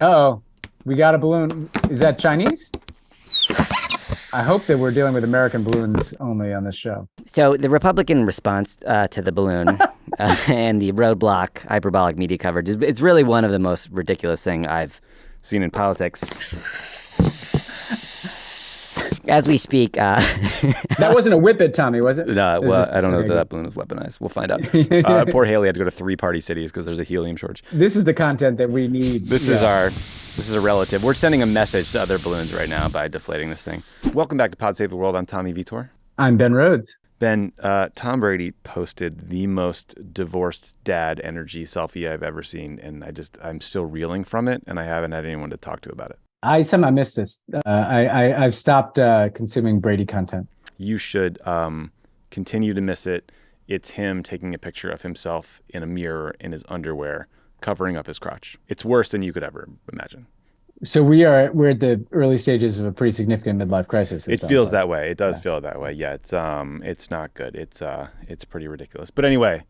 Uh-oh, we got a balloon. Is that Chinese? I hope that we're dealing with American balloons only on this show. So the Republican response to the balloon and the roadblock hyperbolic media coverage it's really one of the most ridiculous thing I've seen in politics. As we speak, That wasn't a whip it, Tommy, was it? no, It was well, just- I don't know okay, that good. that balloon was weaponized. We'll find out. Poor Haley had to go to 3 party cities because there's a helium shortage. This is the content that we need. This is a relative. We're sending a message to other balloons right now by deflating this thing. Welcome back to Pod Save the World. I'm Tommy Vietor. I'm Ben Rhodes. Ben, Tom Brady posted the most divorced dad energy selfie I've ever seen, and I'm still reeling from it, and I haven't had anyone to talk to about it. I somehow missed this. I've stopped consuming Brady content. You should continue to miss it. It's him taking a picture of himself in a mirror in his underwear, covering up his crotch. It's worse than you could ever imagine. So we're at the early stages of a pretty significant midlife crisis. It feels that way. It does feel that way. Yeah, it's not good. It's pretty ridiculous. But anyway,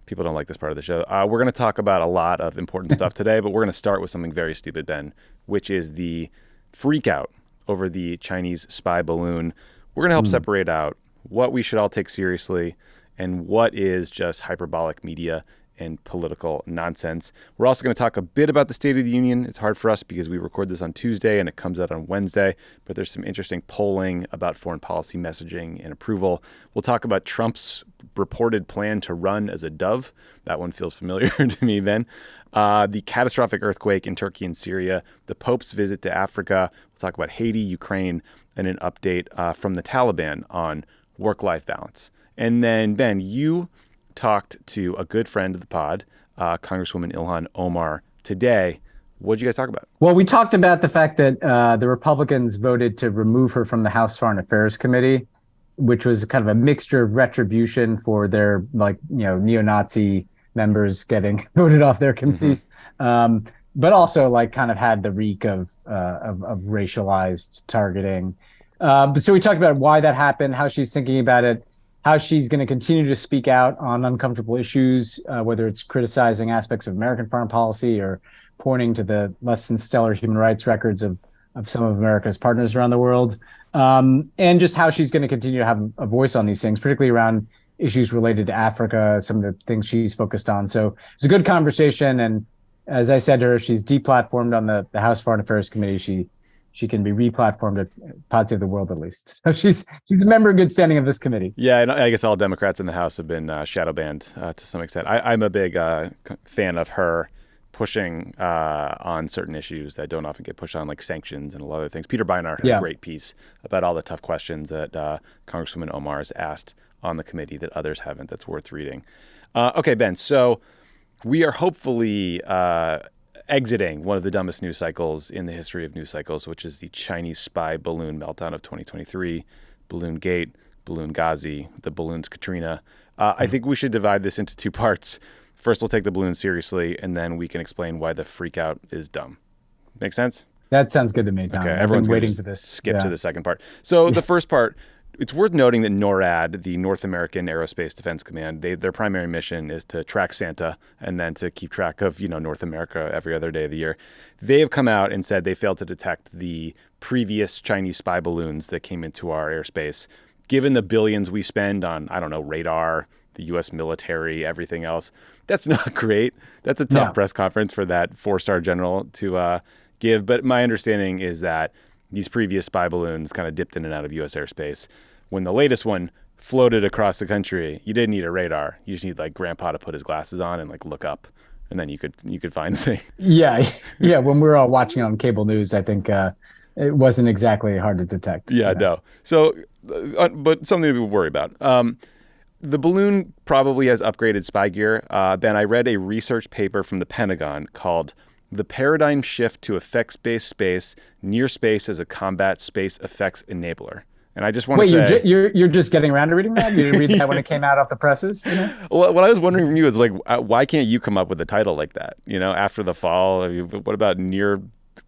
people don't like this part of the show. We're going to talk about a lot of important stuff today, but we're going to start with something very stupid, Ben, which is the freak out over the Chinese spy balloon. We're going to help separate out what we should all take seriously and what is just hyperbolic media and political nonsense. We're also going to talk a bit about the State of the Union. It's hard for us because we record this on Tuesday and it comes out on Wednesday, but there's some interesting polling about foreign policy messaging and approval. We'll talk about Trump's reported plan to run as a dove. That one feels familiar to me, Ben. The catastrophic earthquake in Turkey and Syria, the Pope's visit to Africa. We'll talk about Haiti, Ukraine, and an update from the Taliban on work-life balance. And then, Ben, you talked to a good friend of the pod, Congresswoman Ilhan Omar, today. What did you guys talk about? Well, we talked about the fact that the Republicans voted to remove her from the House Foreign Affairs Committee, which was kind of a mixture of retribution for their neo-Nazi members getting voted off their committees, but also kind of had the reek of racialized targeting. So we talked about why that happened, how she's thinking about it, how she's going to continue to speak out on uncomfortable issues, whether it's criticizing aspects of American foreign policy or pointing to the less than stellar human rights records of some of America's partners around the world, and just how she's going to continue to have a voice on these things, particularly around issues related to Africa, some of the things she's focused on. So it's a good conversation. And as I said to her, she's deplatformed on the House Foreign Affairs Committee. She can be replatformed at Pod Save the World at least. So she's a member in good standing of this committee. Yeah, and I guess all Democrats in the House have been shadow banned to some extent. I'm a big fan of her pushing on certain issues that don't often get pushed on, like sanctions and a lot of other things. Peter Beinart had a great piece about all the tough questions that Congresswoman Omar has asked on the committee that others haven't. That's worth reading. Okay, Ben, so we are hopefully exiting one of the dumbest news cycles in the history of news cycles, which is the Chinese spy balloon meltdown of 2023, Balloon Gate, Balloon Ghazi, the balloons Katrina. I think we should divide this into 2 parts. First, we'll take the balloon seriously, and then we can explain why the freak out is dumb. Make sense? That sounds good to me, Tom. Okay, I've everyone's been waiting just for this. Skip to the second part. So the first part, it's worth noting that NORAD, the North American Aerospace Defense Command, their primary mission is to track Santa and then to keep track of, North America every other day of the year. They have come out and said they failed to detect the previous Chinese spy balloons that came into our airspace. Given the billions we spend on, radar, the U.S. military, everything else, that's not great. That's a tough press conference for that 4-star general to give. But my understanding is that these previous spy balloons kind of dipped in and out of U.S. airspace. When the latest one floated across the country, you didn't need a radar. You just need grandpa to put his glasses on and look up, and then you could find the thing. Yeah. When we were all watching on cable news, I think it wasn't exactly hard to detect. Yeah, no. So, but something to worry about. The balloon probably has upgraded spy gear. Ben, I read a research paper from the Pentagon called "The Paradigm Shift to Effects-Based Space: Near Space as a Combat Space Effects Enabler." And I just want to say... you're just getting around to reading that? You didn't read that when it came out off the presses? Well, what I was wondering from you is why can't you come up with a title like that? After the fall, what about Near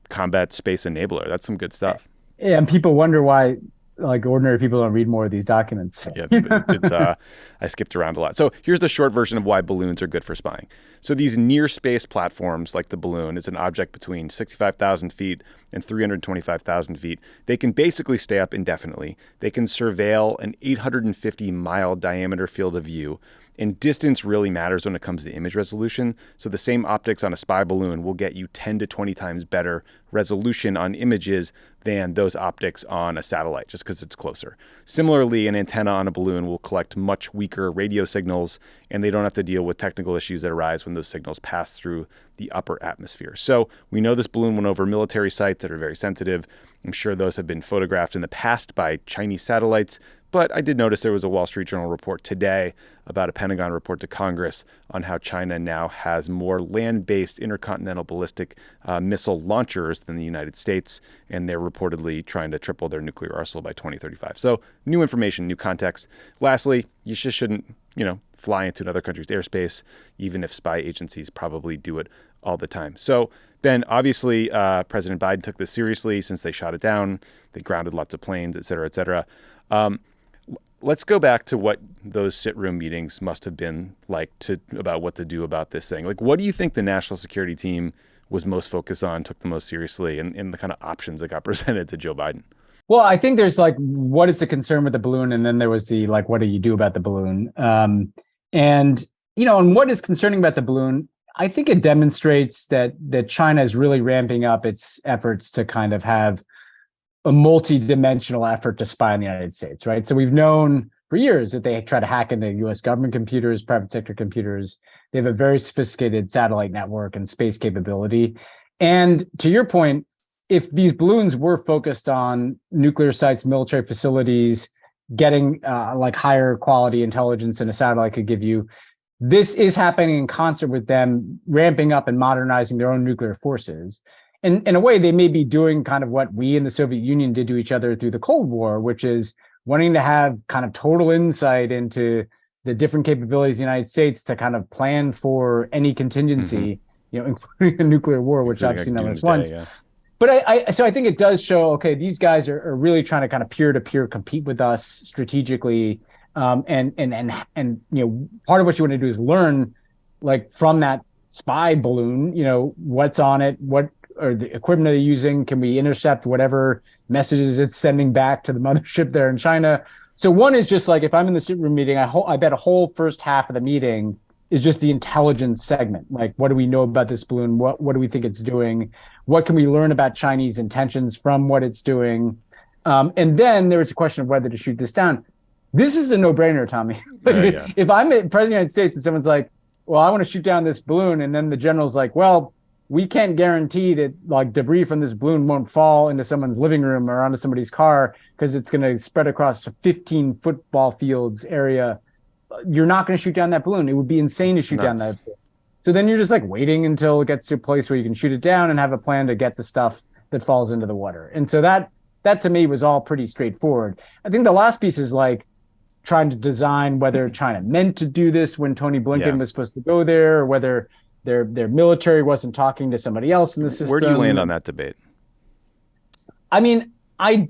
Combat Space Enabler? That's some good stuff. Yeah, and people wonder why like ordinary people don't read more of these documents. Yeah, I skipped around a lot. So here's the short version of why balloons are good for spying. So these near space platforms, like the balloon, is an object between 65,000 feet and 325,000 feet. They can basically stay up indefinitely. They can surveil an 850-mile diameter field of view. And distance really matters when it comes to image resolution. So the same optics on a spy balloon will get you 10 to 20 times better resolution on images than those optics on a satellite, just because it's closer. Similarly, an antenna on a balloon will collect much weaker radio signals, and they don't have to deal with technical issues that arise when those signals pass through the upper atmosphere. So we know this balloon went over military sites that are very sensitive. I'm sure those have been photographed in the past by Chinese satellites. But I did notice there was a Wall Street Journal report today about a Pentagon report to Congress on how China now has more land-based intercontinental ballistic missile launchers than the United States, and they're reportedly trying to triple their nuclear arsenal by 2035. So new information, new context. Lastly, you just shouldn't, fly into another country's airspace, even if spy agencies probably do it all the time. So, Ben, obviously, President Biden took this seriously since they shot it down. They grounded lots of planes, et cetera, et cetera. Let's go back to what those sit room meetings must have been like about what to do about this thing. Like, what do you think the national security team was most focused on, took the most seriously, and the kind of options that got presented to Joe Biden? Well, I think there's like, what is the concern with the balloon? And then there was the, like, what do you do about the balloon? And what is concerning about the balloon, I think it demonstrates that China is really ramping up its efforts to kind of have a multi-dimensional effort to spy on the United States, right? So we've known for years that they try to hack into U.S. government computers, private sector computers. They have a very sophisticated satellite network and space capability. And to your point, if these balloons were focused on nuclear sites, military facilities, getting like higher quality intelligence than a satellite could give you, this is happening in concert with them ramping up and modernizing their own nuclear forces. And in a way, they may be doing kind of what we in the Soviet Union did to each other through the Cold War, which is wanting to have kind of total insight into the different capabilities of the United States to kind of plan for any contingency, including a nuclear war, which obviously none of us wants. Yeah. But so I think it does show, okay, these guys are really trying to kind of peer-to-peer compete with us strategically. And part of what you want to do is learn, like, from that spy balloon, what's on it, what or the equipment they're using, can we intercept whatever messages it's sending back to the mothership there in China? So one is just like, if I'm in the sit room meeting, I bet a whole first half of the meeting is just the intelligence segment. Like, what do we know about this balloon? What do we think it's doing? What can we learn about Chinese intentions from what it's doing? And then there was a question of whether to shoot this down. This is a no-brainer, Tommy. If I'm president of the United States and someone's like, well, I want to shoot down this balloon, and then the general's like, well, we can't guarantee that like debris from this balloon won't fall into someone's living room or onto somebody's car because it's going to spread across a 15 football fields area. You're not going to shoot down that balloon. It would be insane to shoot down that balloon. So then you're just like waiting until it gets to a place where you can shoot it down and have a plan to get the stuff that falls into the water. And so that to me was all pretty straightforward. I think the last piece is like trying to design whether China meant to do this when Tony Blinken was supposed to go there, or whether their military wasn't talking to somebody else in the system. Where do you land on that debate? I mean, I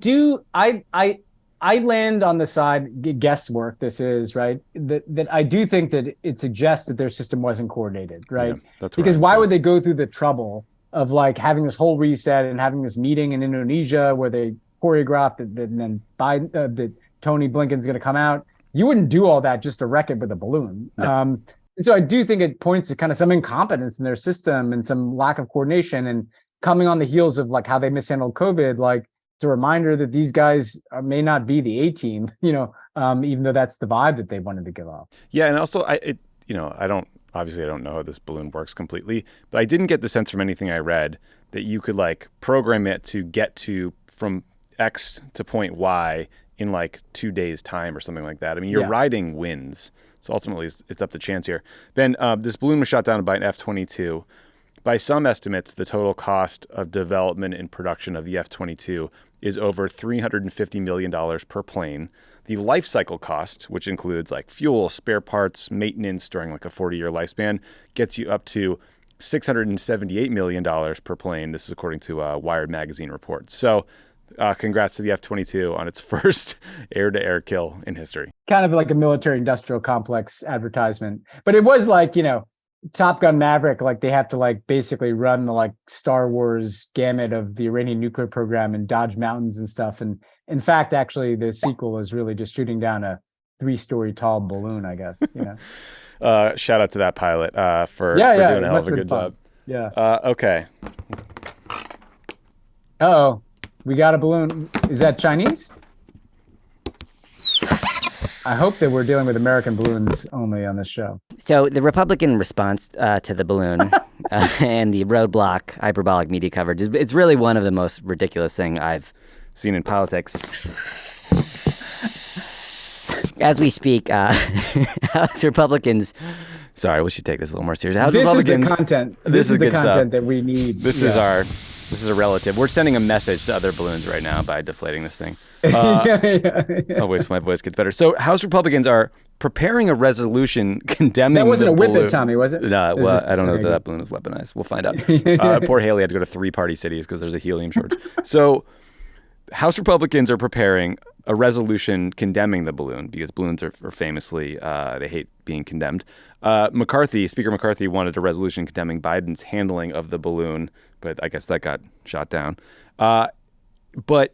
land on the side, guesswork this is, right? That I do think that it suggests that their system wasn't coordinated, right? Yeah, that's because why would they go through the trouble of like having this whole reset and having this meeting in Indonesia where they choreographed that Tony Blinken's going to come out? You wouldn't do all that just to wreck it with a balloon. No. And so I do think it points to kind of some incompetence in their system and some lack of coordination, and coming on the heels of like how they mishandled COVID, like it's a reminder that these guys may not be the A team, even though that's the vibe that they wanted to give off. Yeah. And also I don't know how this balloon works completely, but I didn't get the sense from anything I read that you could like program it to get to from X to point Y in like 2 days time or something like that. I mean, you're riding winds. So ultimately it's up to chance here. Ben, this balloon was shot down by an F-22. By some estimates, the total cost of development and production of the F-22 is over $350 million per plane. The life cycle cost, which includes like fuel, spare parts, maintenance during like a 40-year lifespan, gets you up to $678 million per plane. This is according to a Wired magazine report. So Congrats to the F-22 on its first air-to-air kill in history. Kind of like a military-industrial complex advertisement. But it was like, Top Gun Maverick, like they have to like basically run the like Star Wars gamut of the Iranian nuclear program and dodge mountains and stuff. And in fact, actually, the sequel is really just shooting down a 3-story tall balloon, I guess. Shout out to that pilot for doing a hell of a good job. Yeah. Okay. Uh-oh. We got a balloon. Is that Chinese? I hope that we're dealing with American balloons only on this show. So the Republican response to the balloon and the roadblock hyperbolic media coverage, it's really one of the most ridiculous thing I've seen in politics. As we speak, House Republicans... Sorry, we should take this a little more seriously. House This Republicans, is the content. This is the content that we need. This is a relative. We're sending a message to other balloons right now by deflating this thing. Oh, wait, so my voice gets better. So House Republicans are preparing a resolution condemning That wasn't the a whip balloon. it, Tommy, was it? No, It was just- I don't know okay, if that balloon was weaponized. We'll find out. Poor Haley had to go to 3 party cities because there's a helium shortage. So House Republicans are preparing a resolution condemning the balloon because balloons are famously, they hate being condemned. Speaker McCarthy wanted a resolution condemning Biden's handling of the balloon, but I guess that got shot down. But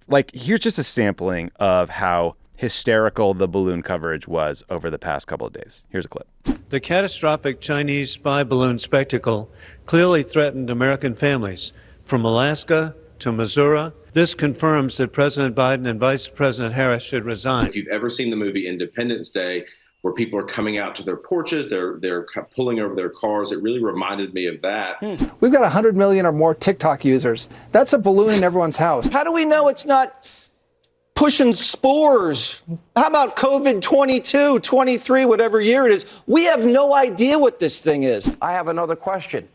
like, here's just a sampling of how hysterical the balloon coverage was over the past couple of days. Here's a clip. The catastrophic Chinese spy balloon spectacle clearly threatened American families from Alaska to Missouri. This confirms that President Biden and Vice President Harris should resign. If you've ever seen the movie Independence Day, where people are coming out to their porches, they're pulling over their cars, it really reminded me of that. We've got 100 million or more TikTok users. That's a balloon in everyone's house. How do we know it's not pushing spores? How about COVID 22, 23, whatever year it is? We have no idea what this thing is. I have another question.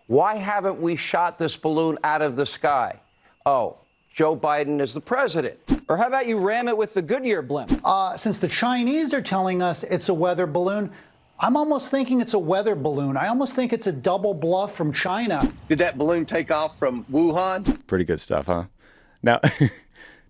Why haven't we shot this balloon out of the sky? Oh, Joe Biden is the president. Or how about you ram it with the Goodyear blimp? Since the Chinese are telling us it's a weather balloon, I'm almost thinking it's a weather balloon. I almost think it's a double bluff from China. Did that balloon take off from Wuhan? Pretty good stuff, huh? Now,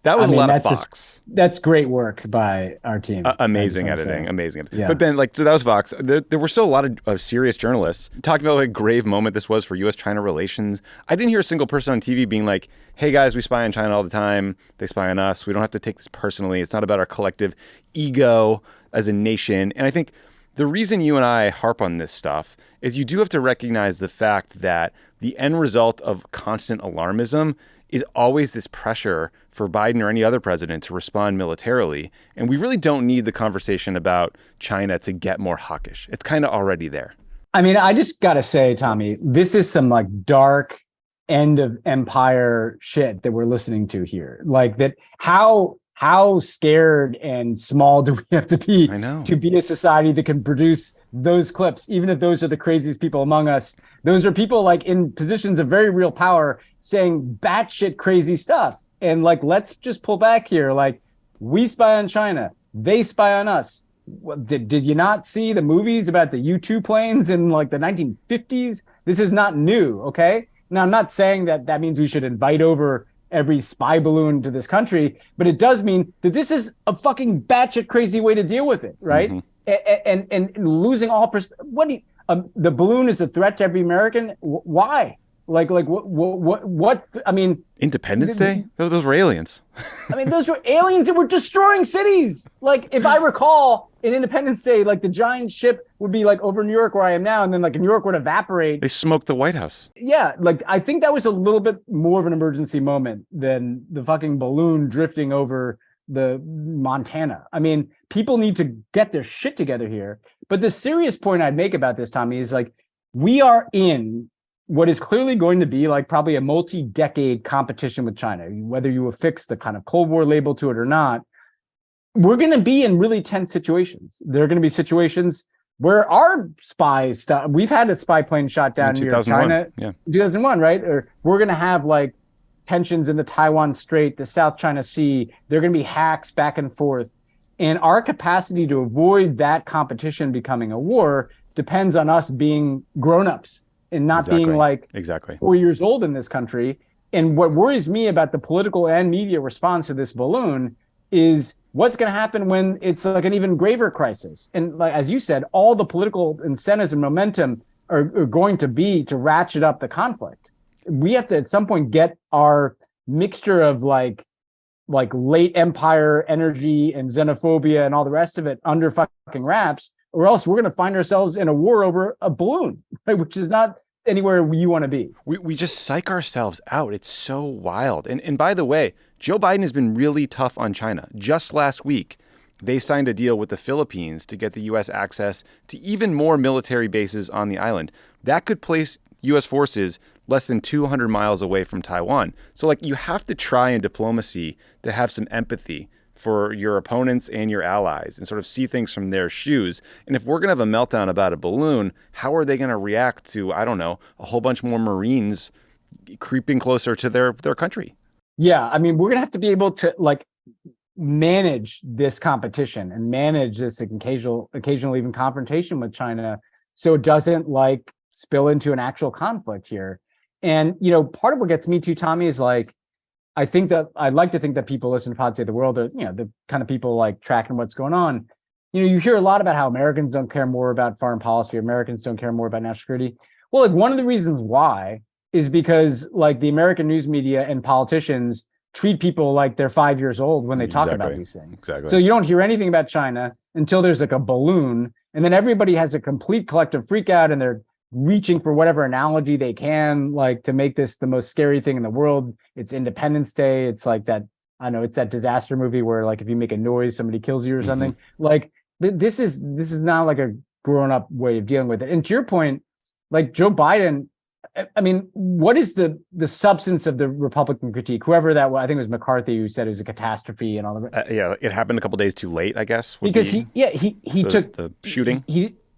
that was a lot of Fox. That's great work by our team. Amazing editing, amazing. Yeah. But Ben, so that was Fox. There were still a lot of serious journalists talking about what a grave moment this was for U.S.-China relations. I didn't hear a single person on TV being like, hey guys, we spy on China all the time. They spy on us. We don't have to take this personally. It's not about our collective ego as a nation. And I think the reason you and I harp on this stuff is you do have to recognize the fact that the end result of constant alarmism is always this pressure for Biden or any other president to respond militarily. And we really don't need the conversation about China to get more hawkish. It's kind of already there. I mean, I just got to say, Tommy, this is some like dark end of empire shit that we're listening to here. Like that, how scared and small do we have to be to be a society that can produce those clips, even if those are the craziest people among us? Those are people like in positions of very real power saying batshit crazy stuff. And like, let's just pull back here. Like, we spy on China. They spy on us. Did you not see the movies about the U-2 planes in like the 1950s? This is not new, okay? Now, I'm not saying that means we should invite over every spy balloon to this country, but it does mean that this is a fucking batshit crazy way to deal with it, right? Mm-hmm. And losing all the balloon is a threat to every American. Why? Like what? I mean, Independence Day? Those were aliens. I mean, those were aliens that were destroying cities. Like, if I recall, in Independence Day, like the giant ship would be like over New York where I am now, and then like New York would evaporate. They smoked the White House. Yeah, like I think that was a little bit more of an emergency moment than the fucking balloon drifting over the Montana. I mean, people need to get their shit together here. But the serious point I'd make about this, Tommy, is like, we are in what is clearly going to be like probably a multi-decade competition with China, whether you affix the kind of Cold War label to it or not. We're going to be in really tense situations. There are going to be situations where our spy stuff, we've had a spy plane shot down near China, 2001, right? Or we're going to have like tensions in the Taiwan Strait, the South China Sea. There are going to be hacks back and forth. And our capacity to avoid that competition becoming a war depends on us being grown-ups and not being like 4 years old in this country. And what worries me about the political and media response to this balloon is what's going to happen when it's like an even graver crisis. And like, as you said, all the political incentives and momentum are going to be to ratchet up the conflict. We have to at some point get our mixture of like late empire energy and xenophobia and all the rest of it under fucking wraps, or else we're going to find ourselves in a war over a balloon, right? Which is not anywhere you want to be. We just psych ourselves out. It's so wild. And by the way, Joe Biden has been really tough on China. Just last week, they signed a deal with the Philippines to get the U.S. access to even more military bases on the island. That could place U.S. forces less than 200 miles away from Taiwan. So like you have to try in diplomacy to have some empathy for your opponents and your allies and sort of see things from their shoes. And if we're going to have a meltdown about a balloon, how are they going to react to, I don't know, a whole bunch more Marines creeping closer to their country? Yeah, I mean, we're going to have to be able to like manage this competition and manage this occasional even confrontation with China so it doesn't like spill into an actual conflict here. And, you know, part of what gets me too, Tommy, is like, I'd like to think that people listen to Pod Save the World are, you know, the kind of people like tracking what's going on. You know, you hear a lot about how Americans don't care more about foreign policy, Americans don't care more about national security. Well, like one of the reasons why is because like the American news media and politicians treat people like they're 5 years old when they talk about these things. Exactly. So you don't hear anything about China until there's like a balloon, and then everybody has a complete collective freak out and they're reaching for whatever analogy they can, like to make this the most scary thing in the world. It's Independence Day. It's like that, I know, it's that disaster movie where like if you make a noise, somebody kills you or something. Like this is not like a grown up way of dealing with it. And to your point, like Joe Biden, I mean, what is the substance of the Republican critique? Whoever that was, I think it was McCarthy who said it was a catastrophe and all of it. Yeah, it happened a couple days too late, I guess. Because he took the shooting.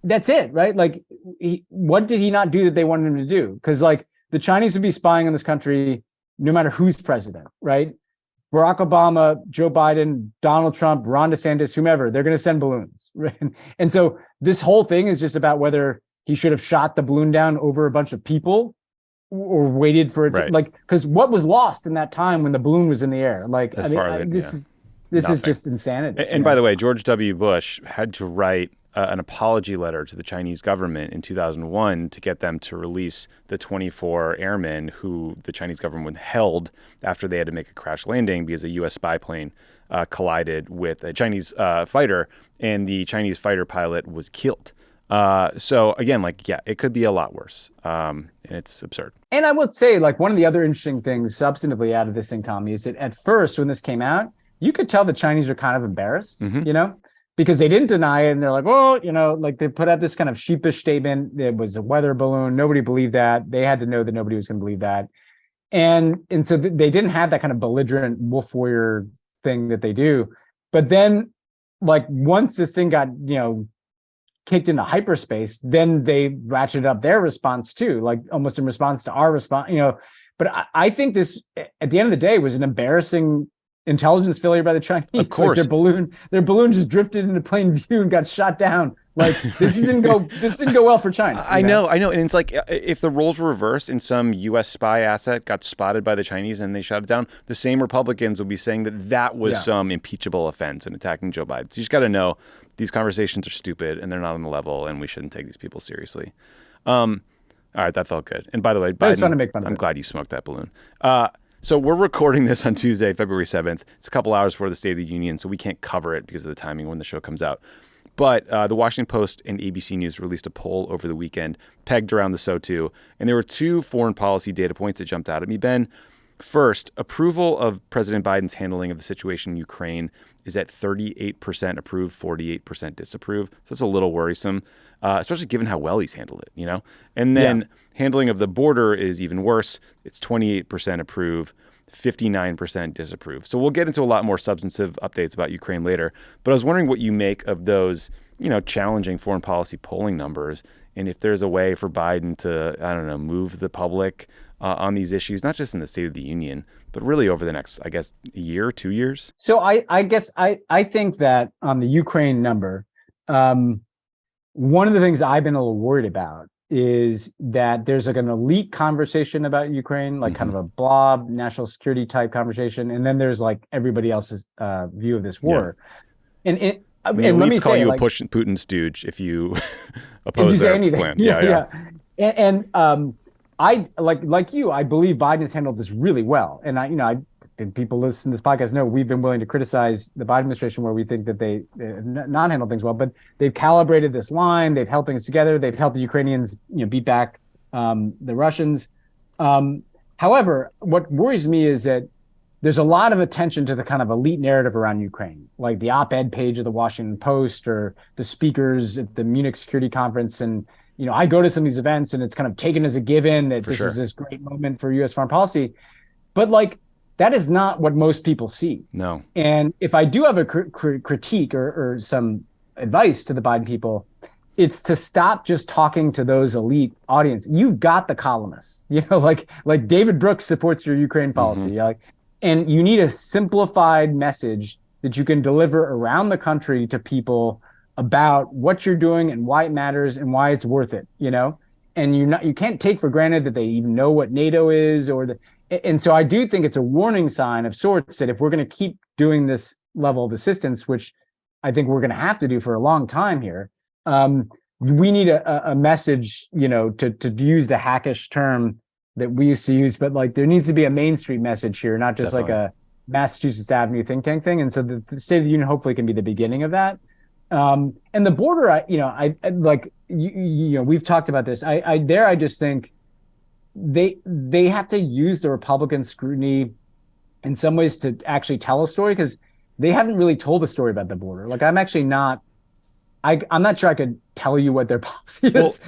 That's it, right? Like, what did he not do that they wanted him to do? Because like the Chinese would be spying on this country no matter who's president, right? Barack Obama, Joe Biden, Donald Trump, Ron DeSantis, whomever, they're going to send balloons, right? And so this whole thing is just about whether he should have shot the balloon down over a bunch of people or waited for it to, like, because what was lost in that time when the balloon was in the air? Like, this is just insanity. And by the way, George W. Bush had to write an apology letter to the Chinese government in 2001 to get them to release the 24 airmen who the Chinese government held after they had to make a crash landing because a U.S. spy plane collided with a Chinese fighter, and the Chinese fighter pilot was killed. So again, like, yeah, it could be a lot worse. And it's absurd. And I would say, like, one of the other interesting things substantively out of this thing, Tommy, is that at first when this came out, you could tell the Chinese are kind of embarrassed, you know, because they didn't deny it. And they're like, well, you know, like they put out this kind of sheepish statement. It was a weather balloon. Nobody believed that. They had to know that nobody was going to believe that. And so they didn't have that kind of belligerent wolf warrior thing that they do. But then, like, once this thing got, you know, kicked into hyperspace, then they ratcheted up their response too, like almost in response to our response, you know. But I think this, at the end of the day, was an embarrassing intelligence failure by the Chinese. Of course, like their balloon just drifted into plain view and got shot down. Like this didn't go well for China. I know, and it's like if the roles were reversed and some U.S. spy asset got spotted by the Chinese and they shot it down, the same Republicans will be saying that was some impeachable offense and attacking Joe Biden. So you just got to know these conversations are stupid and they're not on the level, and we shouldn't take these people seriously. All right, that felt good. And by the way, Biden, I just want to make fun of I'm glad you smoked that balloon. So we're recording this on Tuesday, February 7th. It's a couple hours before the State of the Union, so we can't cover it because of the timing when the show comes out. But the Washington Post and ABC News released a poll over the weekend pegged around the SOTU, and there were two foreign policy data points that jumped out at me, Ben. First, approval of President Biden's handling of the situation in Ukraine is at 38% approved, 48% disapprove. So that's a little worrisome, especially given how well he's handled it, you know? And then handling of the border is even worse. It's 28% approve, 59% disapprove. So we'll get into a lot more substantive updates about Ukraine later. But I was wondering what you make of those, you know, challenging foreign policy polling numbers, and if there's a way for Biden to, I don't know, move the public on these issues, not just in the State of the Union, but really over the next, I guess, year, 2 years. So I guess I think that on the Ukraine number, one of the things I've been a little worried about is that there's like an elite conversation about Ukraine, like kind of a blob national security type conversation, and then there's like everybody else's view of this war. And let me call you a Putin stooge if you oppose their plan. Yeah. And I like you, I believe Biden has handled this really well. And I think people listen to this podcast know we've been willing to criticize the Biden administration where we think that they not handle things well, but they've calibrated this line, they've held things together, they've helped the Ukrainians, beat back the Russians. However, what worries me is that there's a lot of attention to the kind of elite narrative around Ukraine, like the op-ed page of the Washington Post or the speakers at the Munich Security Conference. And, I go to some of these events and it's kind of taken as a given that this is this great moment for U.S. foreign policy. But that is not what most people see. No. And if I do have a critique or some advice to the Biden people, it's to stop just talking to those elite audience. You've got the columnists, like David Brooks supports your Ukraine policy. And you need a simplified message that you can deliver around the country to people about what you're doing and why it matters and why it's worth it, and you can't take for granted that they even know what NATO is and so I do think it's a warning sign of sorts that if we're going to keep doing this level of assistance, which I think we're going to have to do for a long time here, we need a message, to use the hackish term that we used to use, but there needs to be a Main Street message here, not just like a Massachusetts Avenue think tank thing. And so the State of the Union hopefully can be the beginning of that. And the border, we've talked about this. I just think they have to use the Republican scrutiny in some ways to actually tell a story, because they haven't really told a story about the border. I'm actually not. I'm not sure I could tell you what their policy is.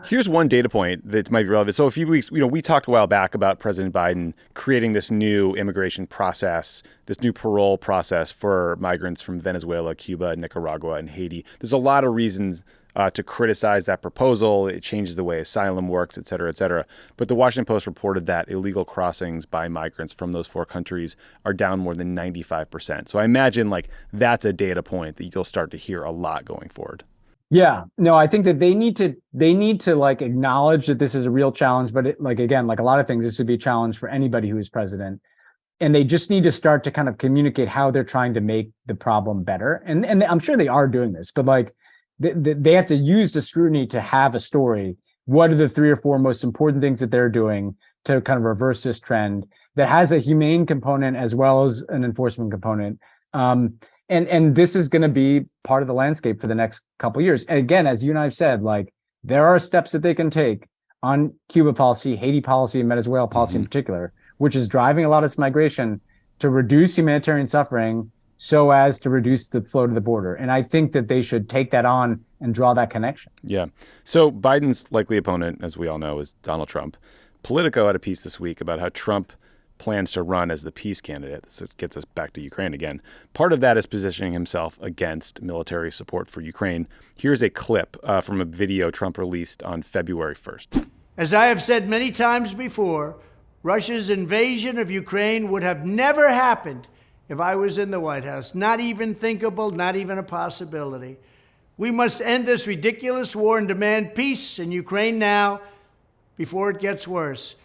Here's one data point that might be relevant. So a few weeks, we talked a while back about President Biden creating this new immigration process, this new parole process for migrants from Venezuela, Cuba, Nicaragua, and Haiti. There's a lot of reasons to criticize that proposal. It changes the way asylum works, et cetera, et cetera. But the Washington Post reported that illegal crossings by migrants from those 4 countries are down more than 95%. So I imagine that's a data point that you'll start to hear a lot going forward. Yeah, no, I think that they need to acknowledge that this is a real challenge, but again, like a lot of things, this would be a challenge for anybody who is president. And they just need to start to kind of communicate how they're trying to make the problem better. And I'm sure they are doing this, but they have to use the scrutiny to have a story. What are the 3 or 4 most important things that they're doing to kind of reverse this trend that has a humane component as well as an enforcement component? And this is going to be part of the landscape for the next couple of years. And again, as you and I have said, there are steps that they can take on Cuba policy, Haiti policy, and Venezuela policy in particular, which is driving a lot of this migration to reduce humanitarian suffering so as to reduce the flow to the border. And I think that they should take that on and draw that connection. Yeah. So Biden's likely opponent, as we all know, is Donald Trump. Politico had a piece this week about how Trump plans to run as the peace candidate. This gets us back to Ukraine again. Part of that is positioning himself against military support for Ukraine. Here's a clip from a video Trump released on February 1st. As I have said many times before, Russia's invasion of Ukraine would have never happened if I was in the White House. Not even thinkable, not even a possibility. We must end this ridiculous war and demand peace in Ukraine now before it gets worse.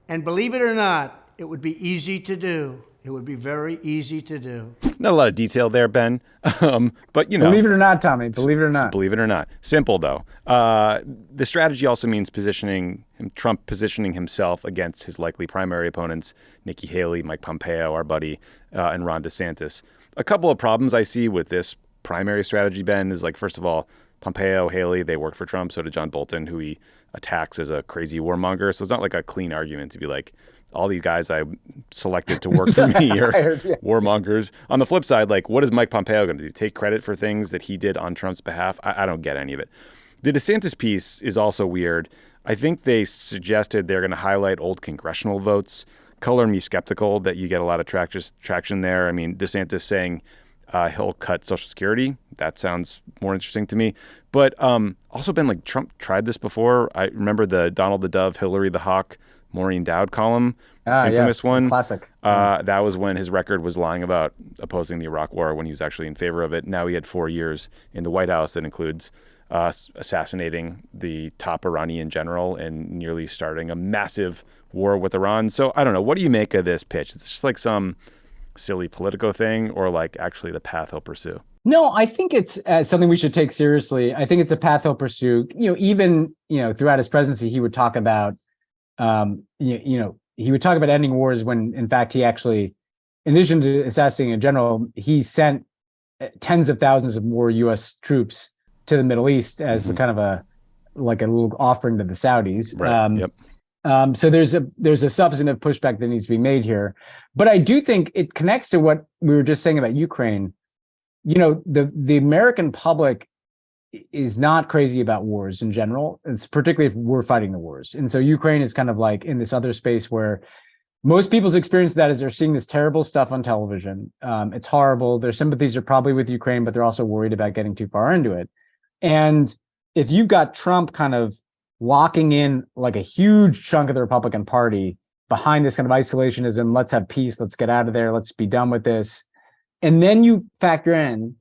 And believe it or not, it would be easy to do. It would be very easy to do. Not a lot of detail there, Ben. But, Believe it or not, Tommy. Believe it or not. Believe it or not. Simple, though. The strategy also means Trump positioning himself against his likely primary opponents, Nikki Haley, Mike Pompeo, our buddy, and Ron DeSantis. A couple of problems I see with this primary strategy, Ben, is first of all, Pompeo, Haley, they worked for Trump. So did John Bolton, who he attacks as a crazy warmonger. So it's not a clean argument to be all these guys I selected to work for me are warmongers. On the flip side, what is Mike Pompeo going to do? Take credit for things that he did on Trump's behalf? I don't get any of it. The DeSantis piece is also weird. I think they suggested they're going to highlight old congressional votes. Color me skeptical that you get a lot of traction there. I mean, DeSantis saying he'll cut Social Security. That sounds more interesting to me. But also been Trump tried this before. I remember the Donald the Dove, Hillary the Hawk, Maureen Dowd column, infamous one. Classic. That was when his record was lying about opposing the Iraq War when he was actually in favor of it. Now he had 4 years in the White House that includes assassinating the top Iranian general and nearly starting a massive war with Iran. So I don't know. What do you make of this pitch? It's just like some silly Politico thing, or like actually the path he'll pursue? No, I think it's something we should take seriously. I think it's a path he'll pursue. Even throughout his presidency, he would talk about, he would talk about ending wars when, in fact, he actually, in addition to assassinating a general, he sent tens of thousands of more U.S. troops to the Middle East as kind of a little offering to the Saudis. Right. So there's a substantive pushback that needs to be made here, but I do think it connects to what we were just saying about Ukraine. The American public is not crazy about wars in general. It's particularly if we're fighting the wars. And so Ukraine is kind of like in this other space where most people's experience of that is they're seeing this terrible stuff on television. It's horrible. Their sympathies are probably with Ukraine, but they're also worried about getting too far into it. And if you've got Trump kind of locking in like a huge chunk of the Republican Party behind this kind of isolationism, let's have peace, let's get out of there, let's be done with this. And then you factor in,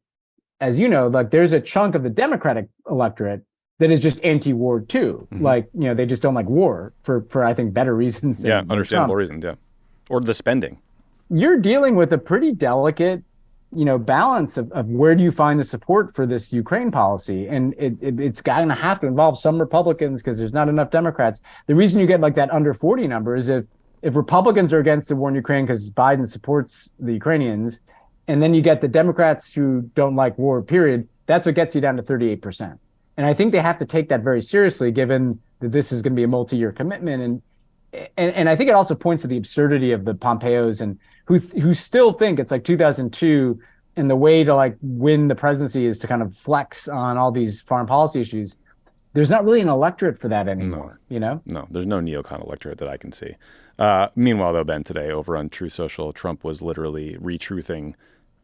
as you know, like there's a chunk of the Democratic electorate that is just anti-war too. Like, they just don't like war for I think better reasons. Than Understandable Trump. reasons. Yeah. Or the spending. You're dealing with a pretty delicate, balance of where do you find the support for this Ukraine policy? And it's going to have to involve some Republicans because there's not enough Democrats. The reason you get like that under 40 number is if Republicans are against the war in Ukraine because Biden supports the Ukrainians, and then you get the Democrats who don't like war, period, that's what gets you down to 38%. And I think they have to take that very seriously, given that this is going to be a multi-year commitment. And I think it also points to the absurdity of the Pompeos and who still think it's like 2002 and the way to like win the presidency is to kind of flex on all these foreign policy issues. There's not really an electorate for that anymore, No, there's no neocon electorate that I can see. Meanwhile, though, Ben, today over on True Social, Trump was literally retruthing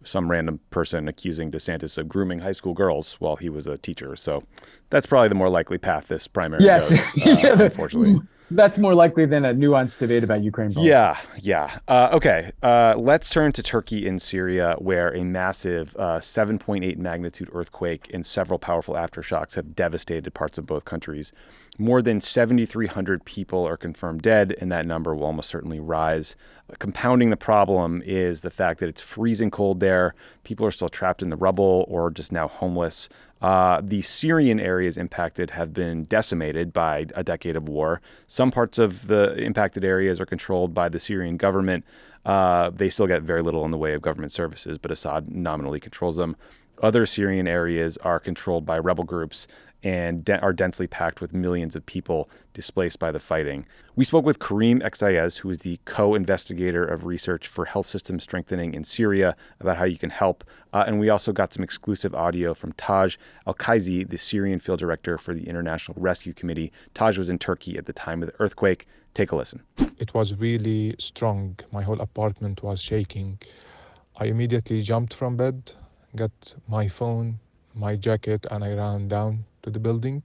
some random person accusing DeSantis of grooming high school girls while he was a teacher. So that's probably the more likely path this primary goes, unfortunately. That's more likely than a nuanced debate about Ukraine policy. Yeah. Okay. Let's turn to Turkey and Syria, where a massive 7.8 magnitude earthquake and several powerful aftershocks have devastated parts of both countries. More than 7,300 people are confirmed dead, and that number will almost certainly rise. Compounding the problem is the fact that it's freezing cold there. People are still trapped in the rubble or just now homeless. The Syrian areas impacted have been decimated by a decade of war. Some parts of the impacted areas are controlled by the Syrian government. They still get very little in the way of government services, but Assad nominally controls them. Other Syrian areas are controlled by rebel groups and are densely packed with millions of people displaced by the fighting. We spoke with Karim Exayez, who is the co-investigator of research for health system strengthening in Syria, about how you can help. And we also got some exclusive audio from Taj Al-Kaizi, the Syrian field director for the International Rescue Committee. Taj was in Turkey at the time of the earthquake. Take a listen. It was really strong. My whole apartment was shaking. I immediately jumped from bed, got my phone, my jacket, and I ran down to the building.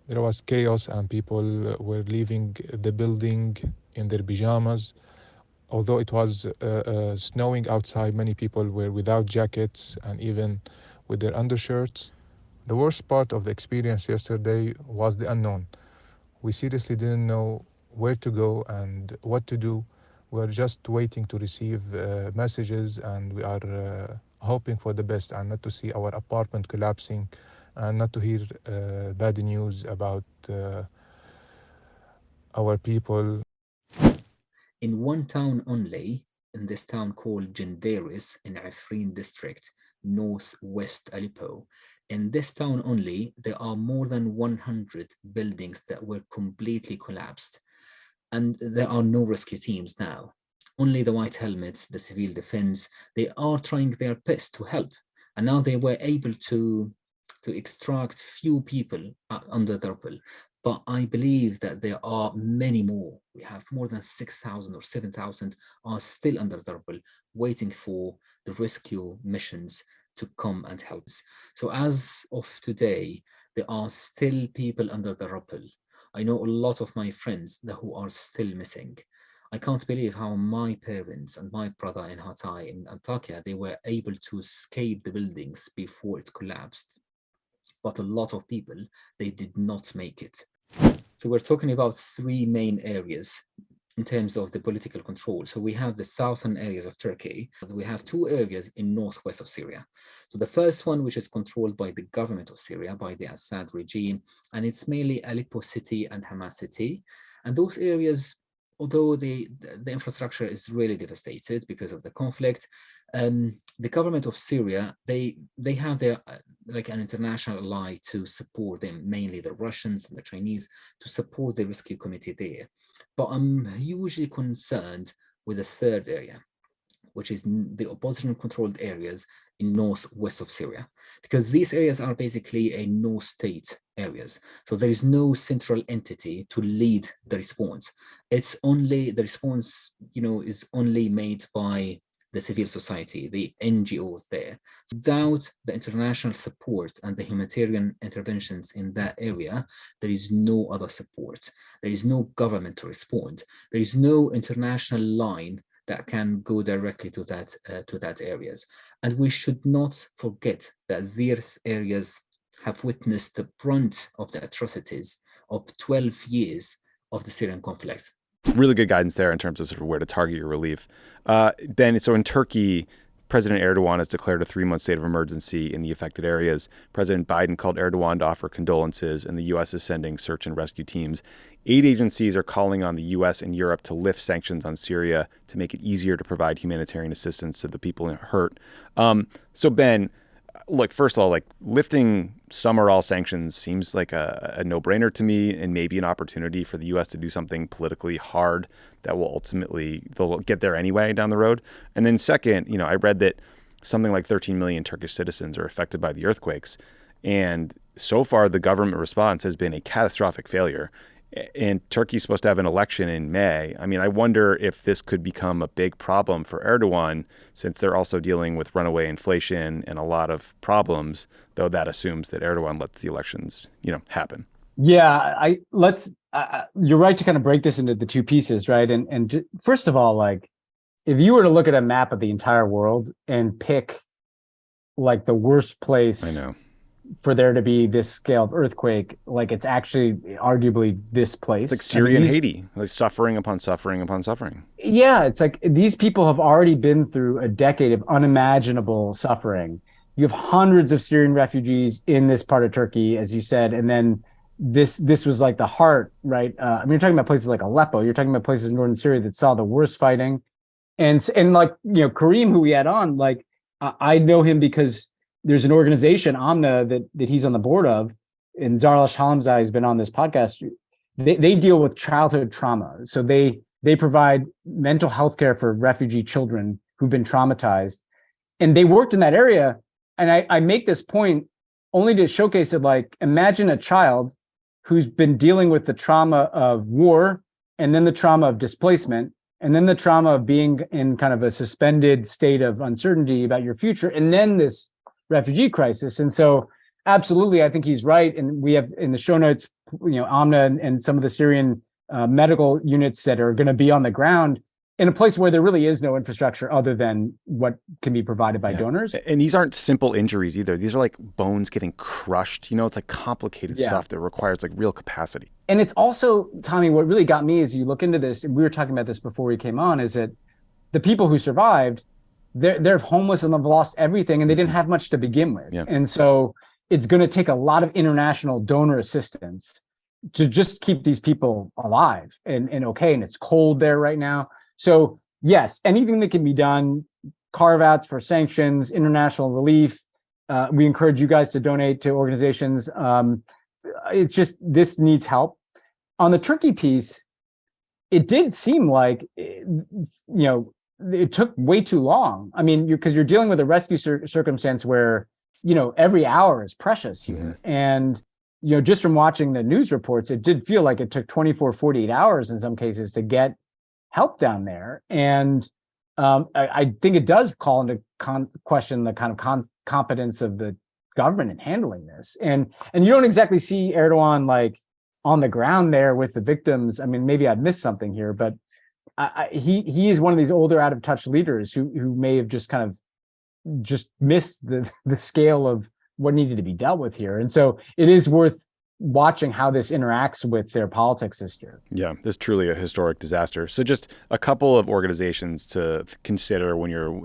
There was chaos and people were leaving the building in their pajamas. Although it was snowing outside, many people were without jackets and even with their undershirts. The worst part of the experience yesterday was the unknown. We seriously didn't know where to go and what to do. We're just waiting to receive messages, and we are hoping for the best and not to see our apartment collapsing and not to hear bad news about our people. In one town only, in this town called Gendaris in Afrin district, northwest Aleppo, in this town only, there are more than 100 buildings that were completely collapsed. And there are no rescue teams now. Only the white helmets, the civil defense, they are trying their best to help. And now they were able to extract few people under the rubble. But I believe that there are many more. We have more than 6,000 or 7,000 are still under the rubble, waiting for the rescue missions to come and help us. So as of today, there are still people under the rubble. I know a lot of my friends who are still missing. I can't believe how my parents and my brother in Hatay in Antakya, they were able to escape the buildings before it collapsed. but a lot of people, they did not make it. So we're talking about three main areas in terms of the political control. So we have the southern areas of Turkey. We have two areas in northwest of Syria. So the first one, which is controlled by the government of Syria, by the Assad regime, and it's mainly Aleppo city and Hama city. And those areas, although the infrastructure is really devastated because of the conflict, the government of Syria, they have their like an international ally to support them, mainly the Russians and the Chinese, to support the rescue committee there. But I'm hugely concerned with the third area, which is the opposition-controlled areas in northwest of Syria, because these areas are basically a no-state areas. So there is no central entity to lead the response. It's only the response, is only made by the civil society, the NGOs there. Without the international support and the humanitarian interventions in that area, there is no other support. There is no government to respond. There is no international line that can go directly to that areas. And we should not forget that these areas have witnessed the brunt of the atrocities of 12 years of the Syrian conflict. Really good guidance there in terms of sort of where to target your relief. Ben, so in Turkey, President Erdogan has declared a 3-month state of emergency in the affected areas. President Biden called Erdogan to offer condolences, and the U.S. is sending search and rescue teams. Aid agencies are calling on the U.S. and Europe to lift sanctions on Syria to make it easier to provide humanitarian assistance to the people hurt. So Ben, look, first of all, like lifting some or all sanctions seems like a no-brainer to me, and maybe an opportunity for the U.S. to do something politically hard that will ultimately, they'll get there anyway down the road. And then second, I read that something like 13 million Turkish citizens are affected by the earthquakes. And so far, the government response has been a catastrophic failure. And Turkey's supposed to have an election in May. I mean, I wonder if this could become a big problem for Erdogan, since they're also dealing with runaway inflation and a lot of problems, though that assumes that Erdogan lets the elections, happen. Yeah, you're right to kind of break this into the two pieces, right? And first of all, like, if you were to look at a map of the entire world and pick like the worst place for there to be this scale of earthquake, like it's actually arguably this place. It's like Syria and Haiti, like suffering upon suffering upon suffering. Yeah, it's like these people have already been through a decade of unimaginable suffering. You have hundreds of Syrian refugees in this part of Turkey, as you said, and then this was like the heart, right? I mean, you're talking about places like Aleppo. You're talking about places in northern Syria that saw the worst fighting, and like Kareem, who we had on, like I know him because there's an organization, Amna, that he's on the board of, and Zarlash Halamzai has been on this podcast. They deal with childhood trauma, so they provide mental health care for refugee children who've been traumatized, and they worked in that area. And I make this point only to showcase it. Like, imagine a child who's been dealing with the trauma of war, and then the trauma of displacement, and then the trauma of being in kind of a suspended state of uncertainty about your future, and then this refugee crisis. And so absolutely, I think he's right. And we have in the show notes, Amna and some of the Syrian medical units that are going to be on the ground in a place where there really is no infrastructure other than what can be provided by donors. And these aren't simple injuries either. These are like bones getting crushed. It's like complicated stuff that requires like real capacity. And it's also, Tommy, what really got me as you look into this, and we were talking about this before we came on, is that the people who survived, they're homeless and they've lost everything, and they didn't have much to begin with. Yeah. And so it's going to take a lot of international donor assistance to just keep these people alive and okay. And it's cold there right now. So yes, anything that can be done, carve outs for sanctions, international relief. We encourage you guys to donate to organizations. It's just, this needs help. On the Turkey piece, it did seem like, it took way too long. I mean, because you're dealing with a rescue circumstance where, every hour is precious here. Mm-hmm. And, just from watching the news reports, it did feel like it took 24, 48 hours in some cases to get help down there. And I think it does call into question the kind of competence of the government in handling this. And you don't exactly see Erdogan like on the ground there with the victims. I mean, maybe I've missed something here, but he is one of these older, out of touch leaders who may have just kind of just missed the scale of what needed to be dealt with here. And so it is worth watching how this interacts with their politics this year. Yeah, this is truly a historic disaster. So just a couple of organizations to consider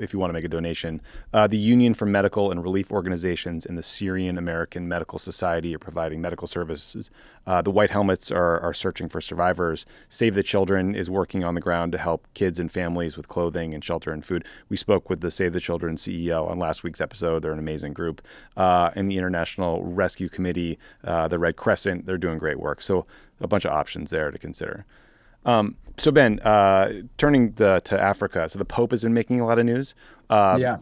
if you want to make a donation. The Union for Medical and Relief Organizations and the Syrian American Medical Society are providing medical services. The White Helmets are searching for survivors. Save the Children is working on the ground to help kids and families with clothing and shelter and food. We spoke with the Save the Children CEO on last week's episode. They're an amazing group. And the International Rescue Committee, the Red Crescent, they're doing great work. So a bunch of options there to consider. So Ben, turning to Africa, so the Pope has been making a lot of news.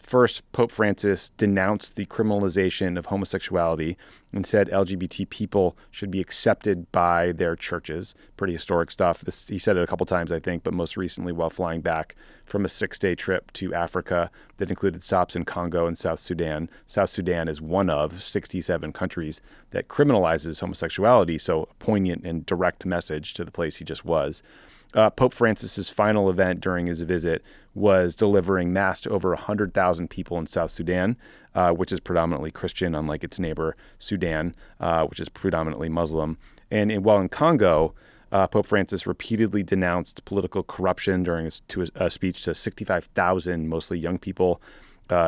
First, Pope Francis denounced the criminalization of homosexuality and said LGBT people should be accepted by their churches. Pretty historic stuff. He said it a couple times, I think, but most recently while flying back from a 6-day trip to Africa that included stops in Congo and South Sudan. South Sudan is one of 67 countries that criminalizes homosexuality, so a poignant and direct message to the place he just was. Pope Francis's final event during his visit was delivering mass to over 100,000 people in South Sudan, which is predominantly Christian, unlike its neighbor Sudan, which is predominantly Muslim. And while in Congo, Pope Francis repeatedly denounced political corruption during a speech to 65,000, mostly young people.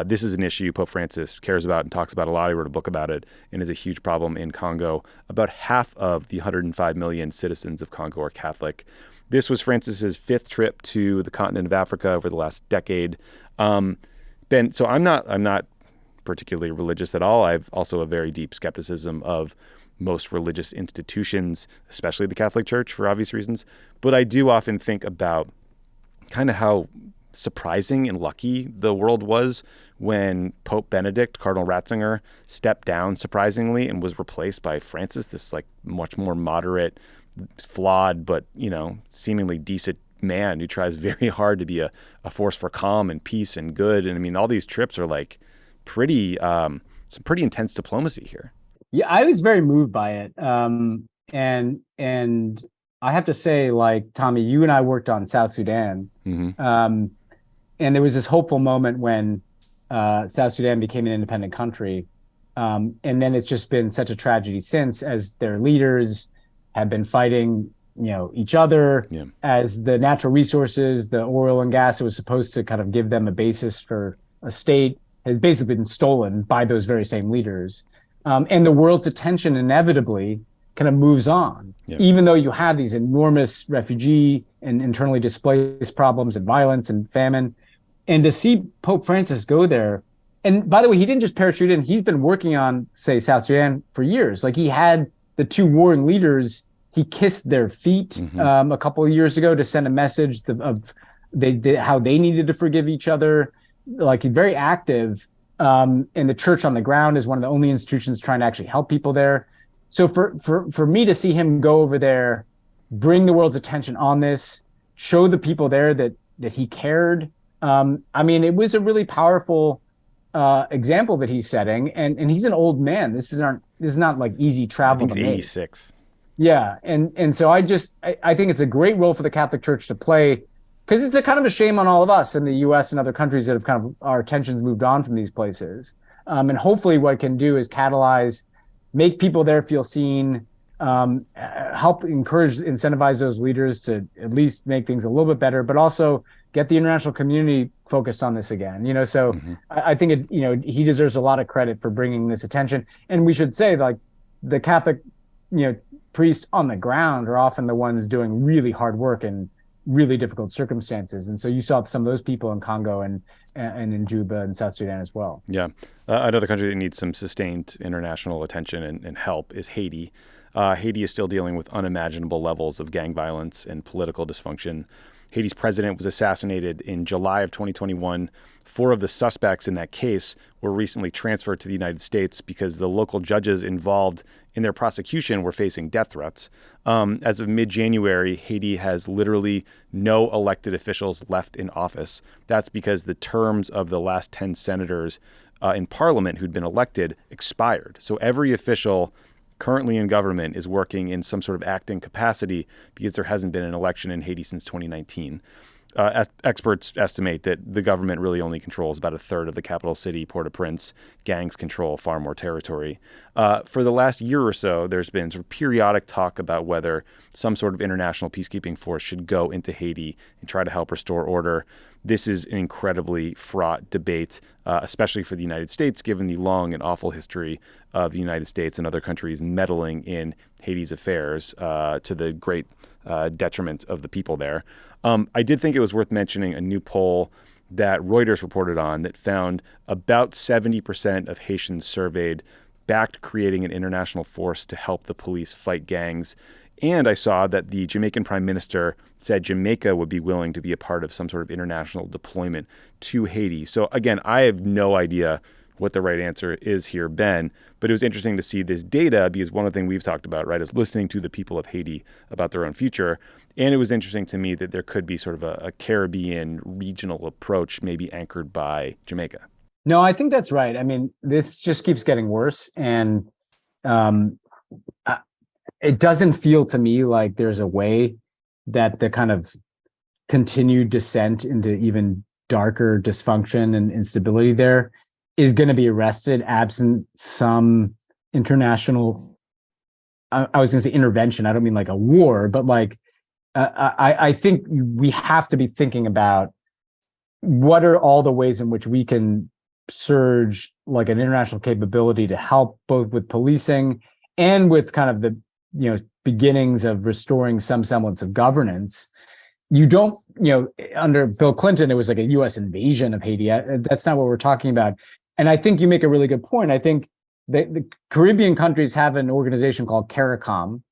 This is an issue Pope Francis cares about and talks about a lot. He wrote a book about it and is a huge problem in Congo. About half of the 105 million citizens of Congo are Catholic. This was Francis's 5th trip to the continent of Africa over the last decade. Ben, so I'm not particularly religious at all. I've also a very deep skepticism of most religious institutions, especially the Catholic Church for obvious reasons. But I do often think about kind of how surprising and lucky the world was when Pope Benedict, Cardinal Ratzinger, stepped down surprisingly and was replaced by Francis, this like much more moderate, flawed, but, seemingly decent man who tries very hard to be a force for calm and peace and good. And I mean, all these trips are like some pretty intense diplomacy here. Yeah, I was very moved by it. And I have to say, like, Tommy, you and I worked on South Sudan. Mm-hmm. And there was this hopeful moment when South Sudan became an independent country. And then it's just been such a tragedy since, as their leaders have been fighting, each other, as the natural resources, the oil and gas that was supposed to kind of give them a basis for a state has basically been stolen by those very same leaders. And the world's attention inevitably kind of moves on, even though you have these enormous refugee and internally displaced problems and violence and famine. And to see Pope Francis go there, and by the way, he didn't just parachute in, he's been working on, say, South Sudan for years. Like, he had the two warring leaders, he kissed their feet a couple of years ago to send a message of how they needed to forgive each other. Like, he's very active. And the church on the ground is one of the only institutions trying to actually help people there. So for me to see him go over there, bring the world's attention on this, show the people there that he cared. I mean, it was a really powerful example that he's setting, and he's an old man. This is not like easy travel. I think he's 86. Yeah, and so I think it's a great role for the Catholic Church to play, because it's a kind of a shame on all of us in the U.S. and other countries that have kind of our attention's moved on from these places. And hopefully, what it can do is catalyze, make people there feel seen, help encourage, incentivize those leaders to at least make things a little bit better, but also get the international community focused on this again. So I think he deserves a lot of credit for bringing this attention. And we should say, like, the Catholic, priests on the ground are often the ones doing really hard work in really difficult circumstances. And so you saw some of those people in Congo and in Juba and South Sudan as well. Yeah. Another country that needs some sustained international attention and help is Haiti. Haiti is still dealing with unimaginable levels of gang violence and political dysfunction. Haiti's president was assassinated in July of 2021. 4 of the suspects in that case were recently transferred to the United States because the local judges involved in their prosecution were facing death threats. As of mid-January, Haiti has literally no elected officials left in office. That's because the terms of the last 10 senators in parliament who'd been elected expired. So every official currently in government is working in some sort of acting capacity because there hasn't been an election in Haiti since 2019. Experts estimate that the government really only controls about a third of the capital city, Port-au-Prince. Gangs control far more territory. For the last year or so, there's been sort of periodic talk about whether some sort of international peacekeeping force should go into Haiti and try to help restore order. This is an incredibly fraught debate, especially for the United States, given the long and awful history of the United States and other countries meddling in Haiti's affairs to the great detriment of the people there. I did think it was worth mentioning a new poll that Reuters reported on that found about 70% of Haitians surveyed backed creating an international force to help the police fight gangs. And I saw that the Jamaican prime minister said Jamaica would be willing to be a part of some sort of international deployment to Haiti. So again, I have no idea what the right answer is here, Ben, but it was interesting to see this data because one of the things we've talked about, right, is listening to the people of Haiti about their own future. And it was interesting to me that there could be sort of a Caribbean regional approach, maybe anchored by Jamaica. No, I think that's right. I mean, this just keeps getting worse. And it doesn't feel to me like there's a way that the kind of continued descent into even darker dysfunction and instability there is going to be arrested absent some international, I was going to say intervention. I don't mean like a war, but like, I think we have to be thinking about what are all the ways in which we can surge like an international capability to help both with policing and with kind of the, beginnings of restoring some semblance of governance. You don't, under Bill Clinton, it was like a U.S. invasion of Haiti. That's not what we're talking about. And I think you make a really good point. I think the Caribbean countries have an organization called CARICOM,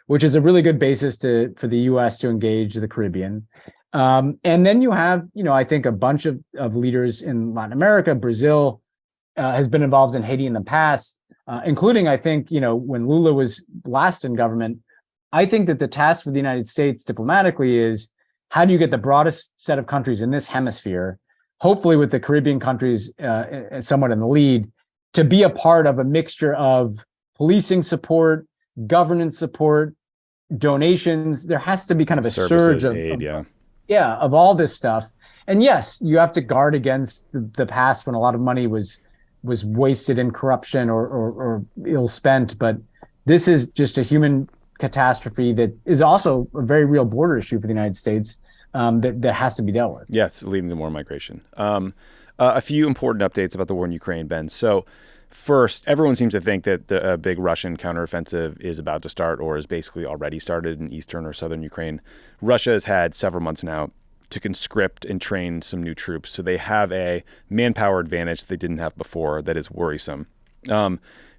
which is a really good basis for the U.S. to engage the Caribbean. And then you have, I think a bunch of leaders in Latin America. Brazil has been involved in Haiti in the past, including, I think, when Lula was last in government. I think that the task for the United States diplomatically is how do you get the broadest set of countries in this hemisphere, hopefully with the Caribbean countries somewhat in the lead, to be a part of a mixture of policing support, governance support, donations. There has to be kind of a surge of aid, of all this stuff. And yes, you have to guard against the past when a lot of money was wasted in corruption or ill spent. But this is just a human catastrophe that is also a very real border issue for the United States that has to be dealt with. Yeah, it's leading to more migration. A few important updates about the war in Ukraine, Ben. So first, everyone seems to think that the big Russian counteroffensive is about to start or is basically already started in eastern or southern Ukraine. Russia has had several months now to conscript and train some new troops. So they have a manpower advantage that they didn't have before that is worrisome.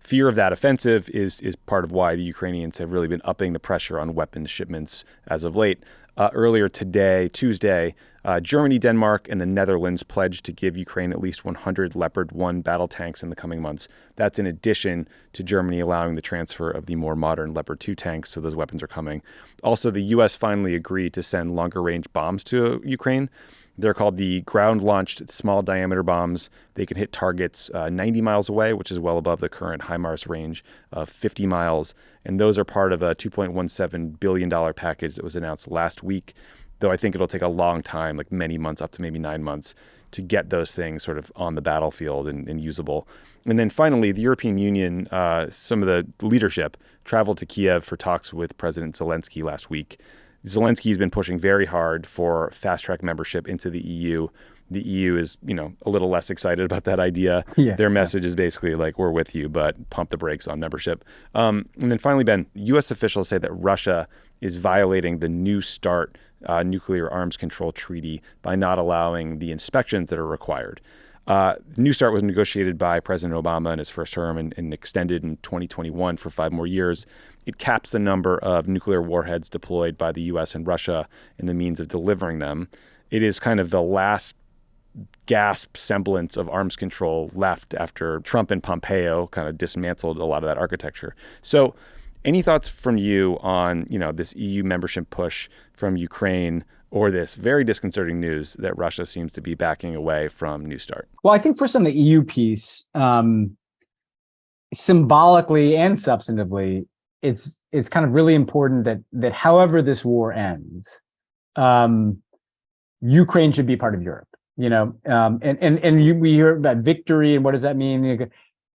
Fear of that offensive is part of why the Ukrainians have really been upping the pressure on weapons shipments as of late. Earlier today, Tuesday, Germany, Denmark, and the Netherlands pledged to give Ukraine at least 100 Leopard 1 battle tanks in the coming months. That's in addition to Germany allowing the transfer of the more modern Leopard 2 tanks, so those weapons are coming. Also, the U.S. finally agreed to send longer-range bombs to Ukraine. They're called the ground-launched small-diameter bombs. They can hit targets 90 miles away, which is well above the current HIMARS range of 50 miles. And those are part of a $2.17 billion package that was announced last week, though I think it'll take a long time, like many months, up to maybe 9 months, to get those things sort of on the battlefield and usable. And then finally, the European Union, some of the leadership traveled to Kiev for talks with President Zelensky last week. Zelensky has been pushing very hard for fast-track membership into the EU. The EU is, a little less excited about that idea. Yeah, Their message is basically like, we're with you, but pump the brakes on membership. And then finally, Ben, U.S. officials say that Russia is violating the New START nuclear arms control treaty by not allowing the inspections that are required. New START was negotiated by President Obama in his first term and extended in 2021 for 5 more years. It caps the number of nuclear warheads deployed by the U.S. and Russia and the means of delivering them. It is kind of the last gasp semblance of arms control left after Trump and Pompeo kind of dismantled a lot of that architecture. So any thoughts from you on, this EU membership push from Ukraine or this very disconcerting news that Russia seems to be backing away from New START? Well, I think first on the EU piece, symbolically and substantively, it's kind of really important that however this war ends, Ukraine should be part of Europe. We hear about victory and what does that mean?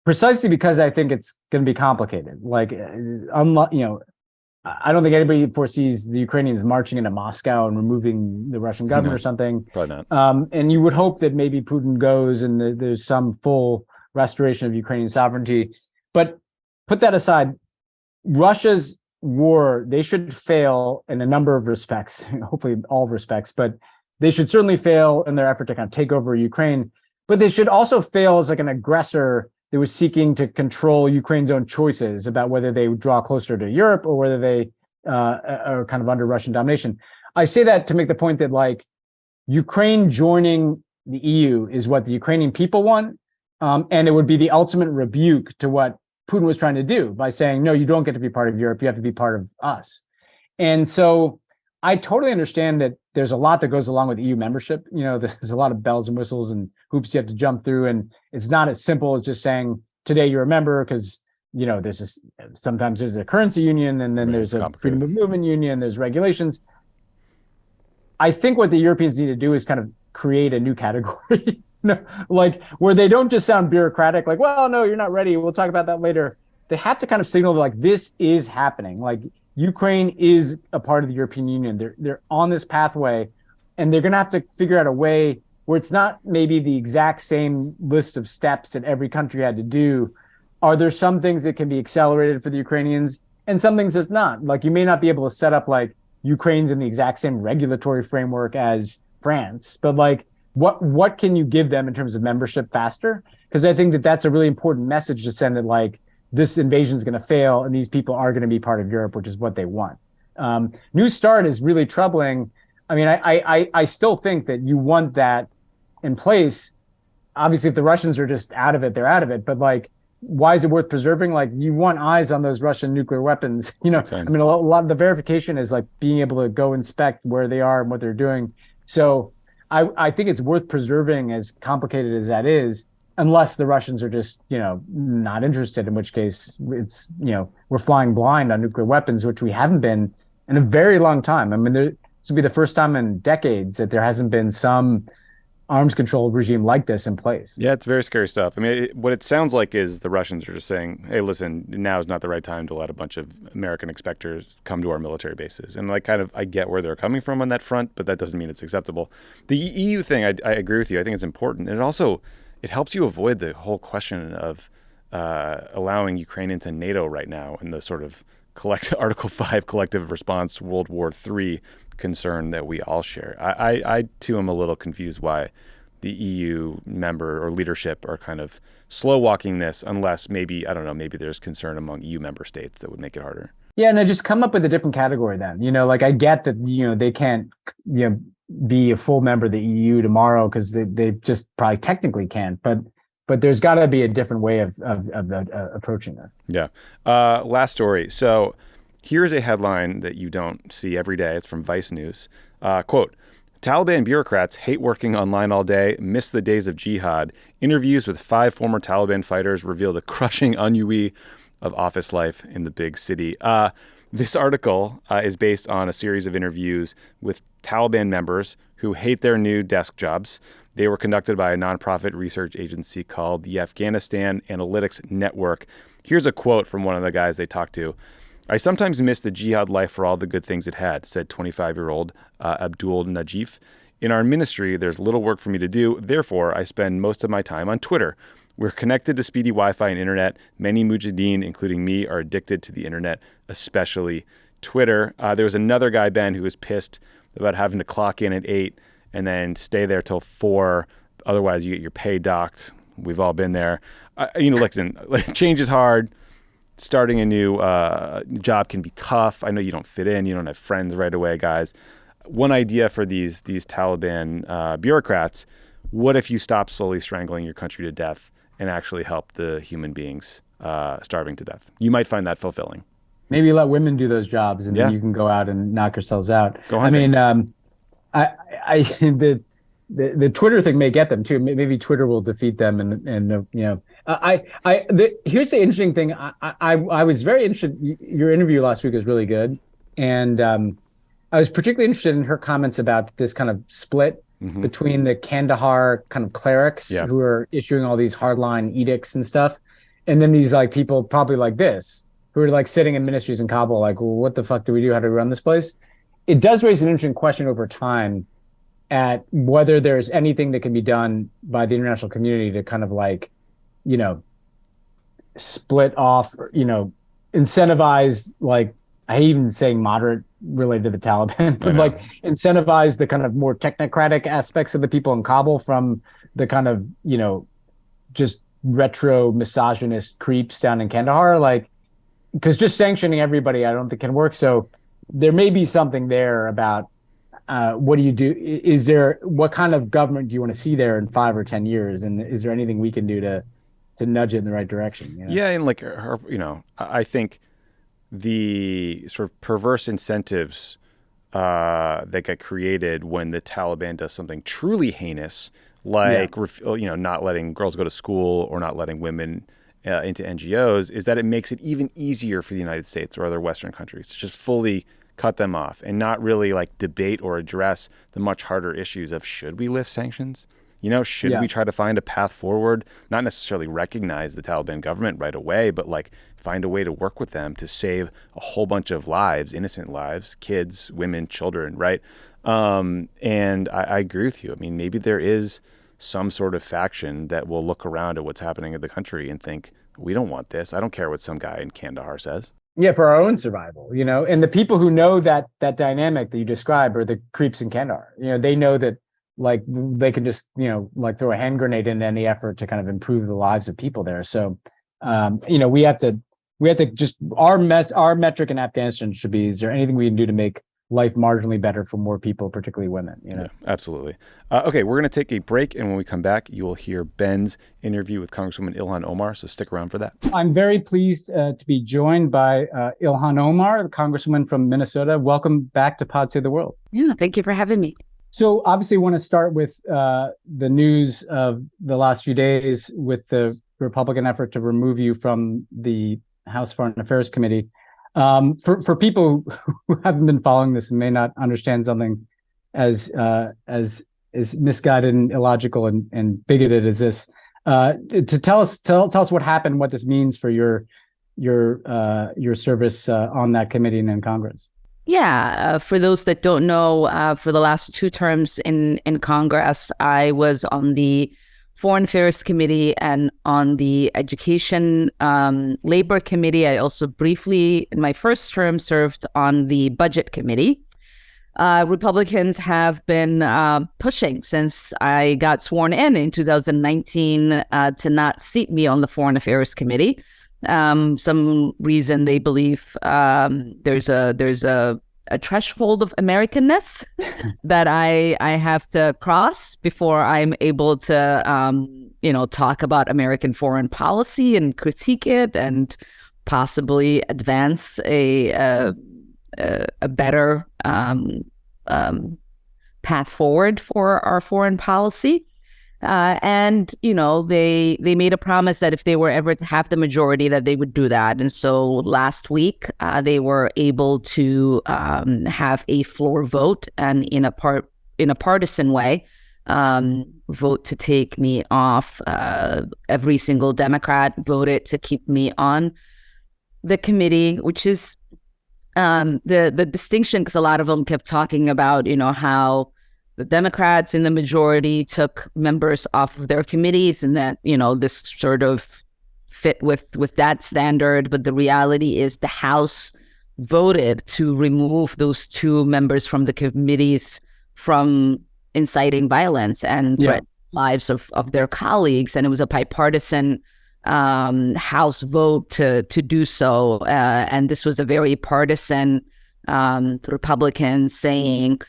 Precisely because I think it's going to be complicated. Like, I don't think anybody foresees the Ukrainians marching into Moscow and removing the Russian government or something. Probably not. And you would hope that maybe Putin goes and there's some full restoration of Ukrainian sovereignty. But put that aside, Russia's war, they should fail in a number of respects, hopefully all respects, but they should certainly fail in their effort to kind of take over Ukraine. But they should also fail as like an aggressor that was seeking to control Ukraine's own choices about whether they would draw closer to Europe or whether they are kind of under Russian domination. I say that to make the point that like Ukraine joining the EU is what the Ukrainian people want. And it would be the ultimate rebuke to what Putin was trying to do by saying, no, you don't get to be part of Europe. You have to be part of us. And so I totally understand that there's a lot that goes along with EU membership. There's a lot of bells and whistles and hoops you have to jump through. And it's not as simple as just saying, today you're a member, because, sometimes there's a currency union and then there's a freedom of movement union, there's regulations. I think what the Europeans need to do is kind of create a new category, like where they don't just sound bureaucratic, like, well, no, you're not ready, we'll talk about that later. They have to kind of signal like this is happening. Like Ukraine is a part of the European Union. They're on this pathway, and they're going to have to figure out a way where it's not maybe the exact same list of steps that every country had to do. Are there some things that can be accelerated for the Ukrainians and some things that's not? Like you may not be able to set up like Ukraine's in the exact same regulatory framework as France, but like what can you give them in terms of membership faster? Because I think that that's a really important message to send, that like this invasion is going to fail and these people are going to be part of Europe, which is what they want. New START is really troubling. I mean, I still think that you want that in place. Obviously, if the Russians are just out of it, they're out of it. But like, why is it worth preserving? Like, you want eyes on those Russian nuclear weapons. I mean, a lot of the verification is like being able to go inspect where they are and what they're doing. So I think it's worth preserving, as complicated as that is, unless the Russians are just, not interested, in which case it's, we're flying blind on nuclear weapons, which we haven't been in a very long time. I mean, this will be the first time in decades that there hasn't been some arms control regime like this in place. Yeah, it's very scary stuff. I mean, what it sounds like is the Russians are just saying, hey, listen, now is not the right time to let a bunch of American inspectors come to our military bases. And like, kind of, I get where they're coming from on that front, but that doesn't mean it's acceptable. The EU thing, I agree with you. I think it's important. And it helps you avoid the whole question of allowing Ukraine into NATO right now, and the sort of Article 5 collective response to World War III concern that we all share. I too am a little confused why the EU member or leadership are kind of slow walking this, unless maybe there's concern among EU member states that would make it harder. Yeah, no, just come up with a different category then. Like I get that, they can't, be a full member of the EU tomorrow because they just probably technically can't, but there's got to be a different way of approaching this. Yeah. Last story. So here's a headline that you don't see every day. It's from Vice News. Quote, Taliban bureaucrats hate working online all day, miss the days of jihad. Interviews with 5 former Taliban fighters reveal the crushing ennui of office life in the big city. This article is based on a series of interviews with Taliban members who hate their new desk jobs. They were conducted by a nonprofit research agency called the Afghanistan Analytics Network. Here's a quote from one of the guys they talked to. I sometimes miss the jihad life for all the good things it had, said 25-year-old Abdul Najif. In our ministry, there's little work for me to do. Therefore, I spend most of my time on Twitter. We're connected to speedy Wi-Fi and internet. Many mujahideen, including me, are addicted to the internet, especially Twitter. There was another guy, Ben, who was pissed about having to clock in at 8 and then stay there till 4. Otherwise, you get your pay docked. We've all been there. Listen, change is hard. Starting a new job can be tough. I know you don't fit in. You don't have friends right away, guys. One idea for these Taliban bureaucrats: what if you stop slowly strangling your country to death and actually help the human beings starving to death? You might find that fulfilling. Maybe let women do those jobs, and then you can go out and knock yourselves out. Go hunting. I mean, the Twitter thing may get them too. Maybe Twitter will defeat them, and here's the interesting thing. I was very interested. Your interview last week was really good, and I was particularly interested in her comments about this kind of split between the Kandahar kind of clerics who are issuing all these hardline edicts and stuff, and then these like people probably like this who are like sitting in ministries in Kabul, like, well, what the fuck do we do? How do we run this place? It does raise an interesting question over time at whether there's anything that can be done by the international community to kind of like, you know, split off, you know, incentivize, like, I hate even saying moderate related to the Taliban, but like incentivize the kind of more technocratic aspects of the people in Kabul from the kind of, you know, just retro misogynist creeps down in Kandahar. Like, because just sanctioning everybody, I don't think can work. So there may be something there about what do you do? Is there, what kind of government do you want to see there in 5 or 10 years? And is there anything we can do to nudge it in the right direction? You know? Yeah. And like her, you know, I think the sort of perverse incentives that get created when the Taliban does something truly heinous, like you know, not letting girls go to school or not letting women into NGOs, is that it makes it even easier for the United States or other Western countries to just fully cut them off and not really like debate or address the much harder issues of, should we lift sanctions? You know, should we try to find a path forward, not necessarily recognize the Taliban government right away, but like find a way to work with them to save a whole bunch of lives, innocent lives, kids, women, children, right? And I agree with you. I mean, maybe there is some sort of faction that will look around at what's happening in the country and think, we don't want this. I don't care what some guy in Kandahar says. Yeah, for our own survival, you know, and the people who know that dynamic that you describe are the creeps in Kandahar. You know, they know that like they can just, you know, like throw a hand grenade in any effort to kind of improve the lives of people there. So, you know, we have to just, our metric in Afghanistan should be, is there anything we can do to make life marginally better for more people, particularly women? You know? Yeah, absolutely. Okay, we're going to take a break, and when we come back, you will hear Ben's interview with Congresswoman Ilhan Omar, so stick around for that. I'm very pleased to be joined by Ilhan Omar, the Congresswoman from Minnesota. Welcome back to Pod Save the World. Yeah, thank you for having me. So obviously want to start with the news of the last few days with the Republican effort to remove you from the House Foreign Affairs Committee. For people who haven't been following this and may not understand something as misguided and illogical and bigoted as this, to tell us what happened, what this means for your service on that committee and in Congress. Yeah, for those that don't know, for the last 2 terms in Congress, I was on the Foreign Affairs Committee and on the Education Labor Committee. I also briefly, in my first term, served on the Budget Committee. Republicans have been pushing since I got sworn in 2019 to not seat me on the Foreign Affairs Committee. Some reason they believe there's a threshold of Americanness that I have to cross before I'm able to talk about American foreign policy and critique it and possibly advance a better path forward for our foreign policy. And, you know, they made a promise that if they were ever to have the majority, that they would do that. And so last week, they were able to have a floor vote and in a partisan way, vote to take me off. Every single Democrat voted to keep me on the committee, which is the distinction, because a lot of them kept talking about, you know, how the Democrats in the majority took members off of their committees and that, you know, this sort of fit with that standard. But the reality is the House voted to remove those 2 members from the committees from inciting violence and threat lives of their colleagues. And it was a bipartisan House vote to do so. And this was a very partisan Republicans saying,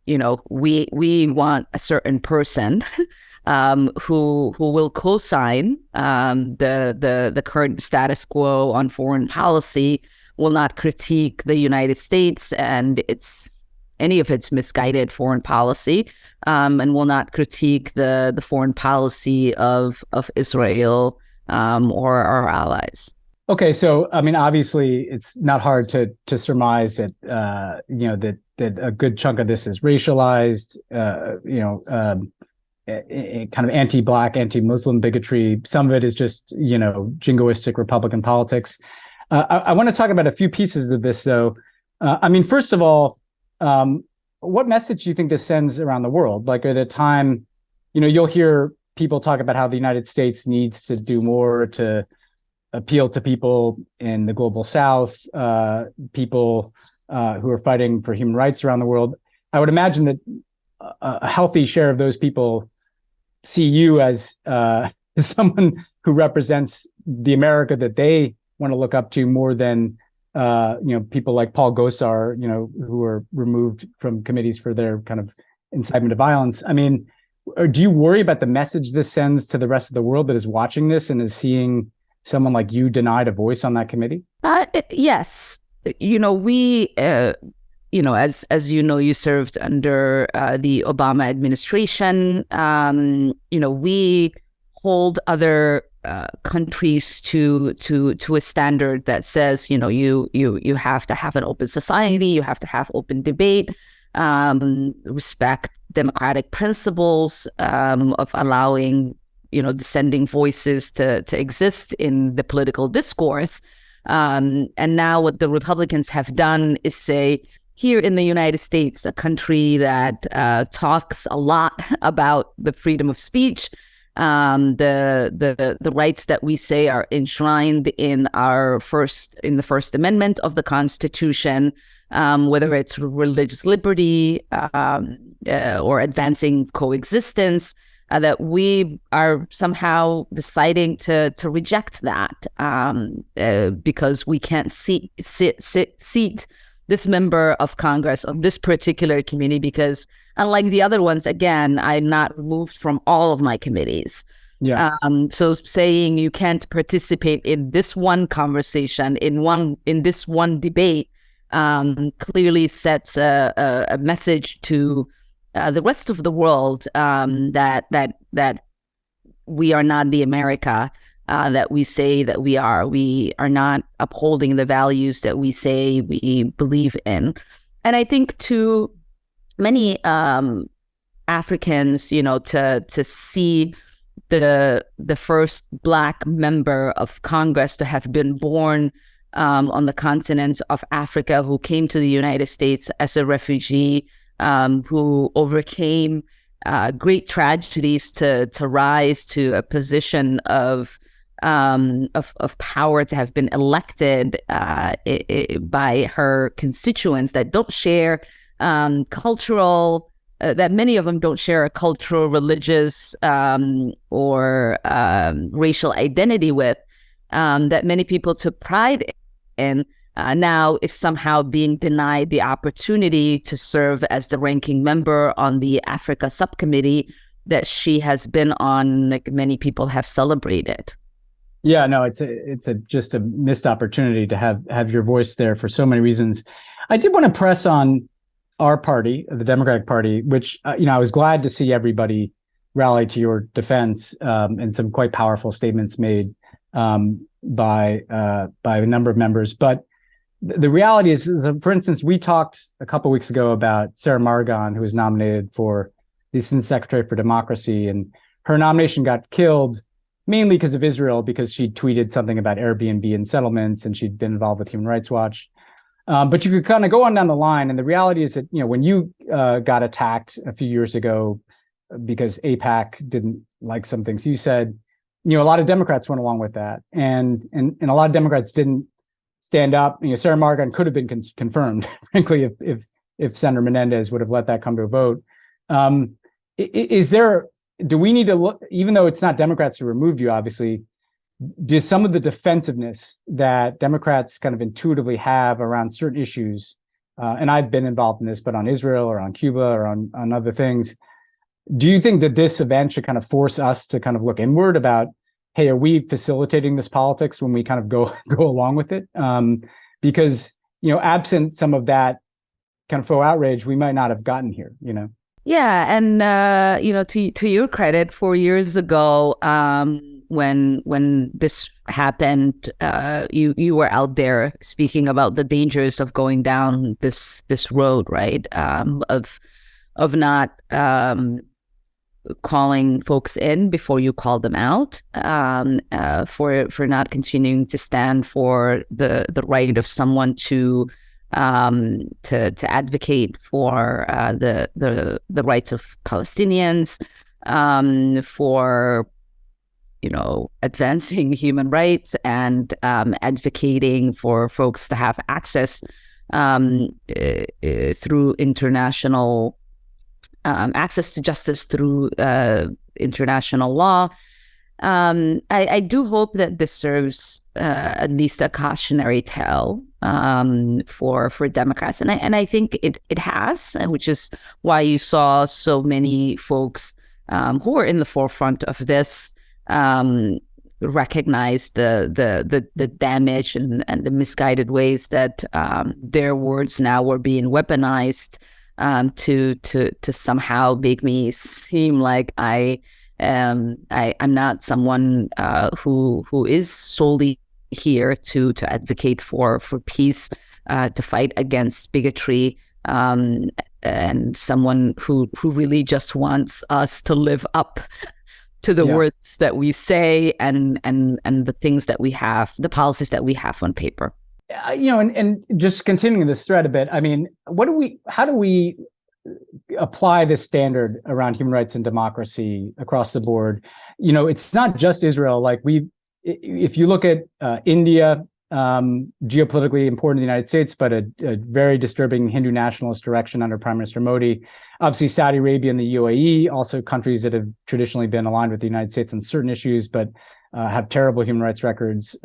you know, we want a certain person who will co-sign the current status quo on foreign policy, will not critique the United States and any of its misguided foreign policy, and will not critique the foreign policy of Israel or our allies. Okay, so I mean, obviously, it's not hard to surmise that you know that that a good chunk of this is racialized, kind of anti-Black, anti-Muslim bigotry. Some of it is just, jingoistic Republican politics. I want to talk about a few pieces of this, though. First of all, what message do you think this sends around the world? Like at a time, you'll hear people talk about how the United States needs to do more to appeal to people in the global South, people who are fighting for human rights around the world. I would imagine that a healthy share of those people see you as someone who represents the America that they want to look up to more than people like Paul Gosar, who were removed from committees for their kind of incitement to violence. Do you worry about the message this sends to the rest of the world that is watching this and is seeing someone like you denied a voice on that committee? Yes. We, as you served under the Obama administration. We hold other countries to a standard that says, you have to have an open society, you have to have open debate, respect democratic principles of allowing, dissenting voices to exist in the political discourse. And now what the Republicans have done is say, here in the United States, a country that talks a lot about the freedom of speech, the rights that we say are enshrined in the First Amendment of the Constitution, whether it's religious liberty or advancing coexistence, that we are somehow deciding to reject that because we can't seat this member of Congress of this particular committee, because unlike the other ones, again, I'm not removed from all of my committees. Yeah. So saying you can't participate in this one conversation, in this one debate, clearly sets a message to the rest of the world that we are not the America that we say that we are. We are not upholding the values that we say we believe in. And I think to many Africans, to see the first Black member of Congress to have been born on the continent of Africa, who came to the United States as a refugee, who overcame great tragedies to rise to a position of power, to have been elected by her constituents that don't share cultural, that many of them don't share a cultural, religious, or racial identity with, that many people took pride in, now is somehow being denied the opportunity to serve as the ranking member on the Africa subcommittee that she has been on, like many people have celebrated. Yeah, no, it's just a missed opportunity to have your voice there for so many reasons. I did want to press on our party, the Democratic Party, which I was glad to see everybody rally to your defense, and some quite powerful statements made by a number of members. But the reality is, for instance, we talked a couple of weeks ago about Sarah Margon, who was nominated for the Assistant Secretary for Democracy, and her nomination got killed mainly because of Israel, because she tweeted something about Airbnb and settlements, and she'd been involved with Human Rights Watch. But you could kind of go on down the line, and the reality is that when you got attacked a few years ago because AIPAC didn't like some things you said, a lot of Democrats went along with that, and a lot of Democrats didn't stand up. Sarah Margon could have been confirmed, frankly, if Senator Menendez would have let that come to a vote. Do we need to look, even though it's not Democrats who removed you, obviously, does some of the defensiveness that Democrats kind of intuitively have around certain issues, and I've been involved in this, but on Israel or on Cuba or on other things, do you think that this event should kind of force us to kind of look inward about, hey, are we facilitating this politics when we kind of go along with it? Because, absent some of that kind of faux outrage, we might not have gotten here, Yeah, and to your credit, 4 years ago, when this happened, you were out there speaking about the dangers of going down this road, right? Of not calling folks in before you call them out, for not continuing to stand for the right of someone to advocate for the rights of Palestinians, for advancing human rights and advocating for folks to have access through international access to justice through international law. I do hope that this serves at least a cautionary tale for Democrats, and I think it has, which is why you saw so many folks who are in the forefront of this recognize the damage and the misguided ways that their words now were being weaponized to somehow make me seem like I'm not someone who is solely here to advocate for peace, to fight against bigotry, and someone who really just wants us to live up to the words that we say and the things that we have, the policies that we have on paper. And just continuing this thread a bit, I mean, how do we apply this standard around human rights and democracy across the board? It's not just Israel. Like if you look at India, geopolitically important to the United States, but a very disturbing Hindu nationalist direction under Prime Minister Modi. Obviously, Saudi Arabia and the UAE, also countries that have traditionally been aligned with the United States on certain issues, but have terrible human rights records,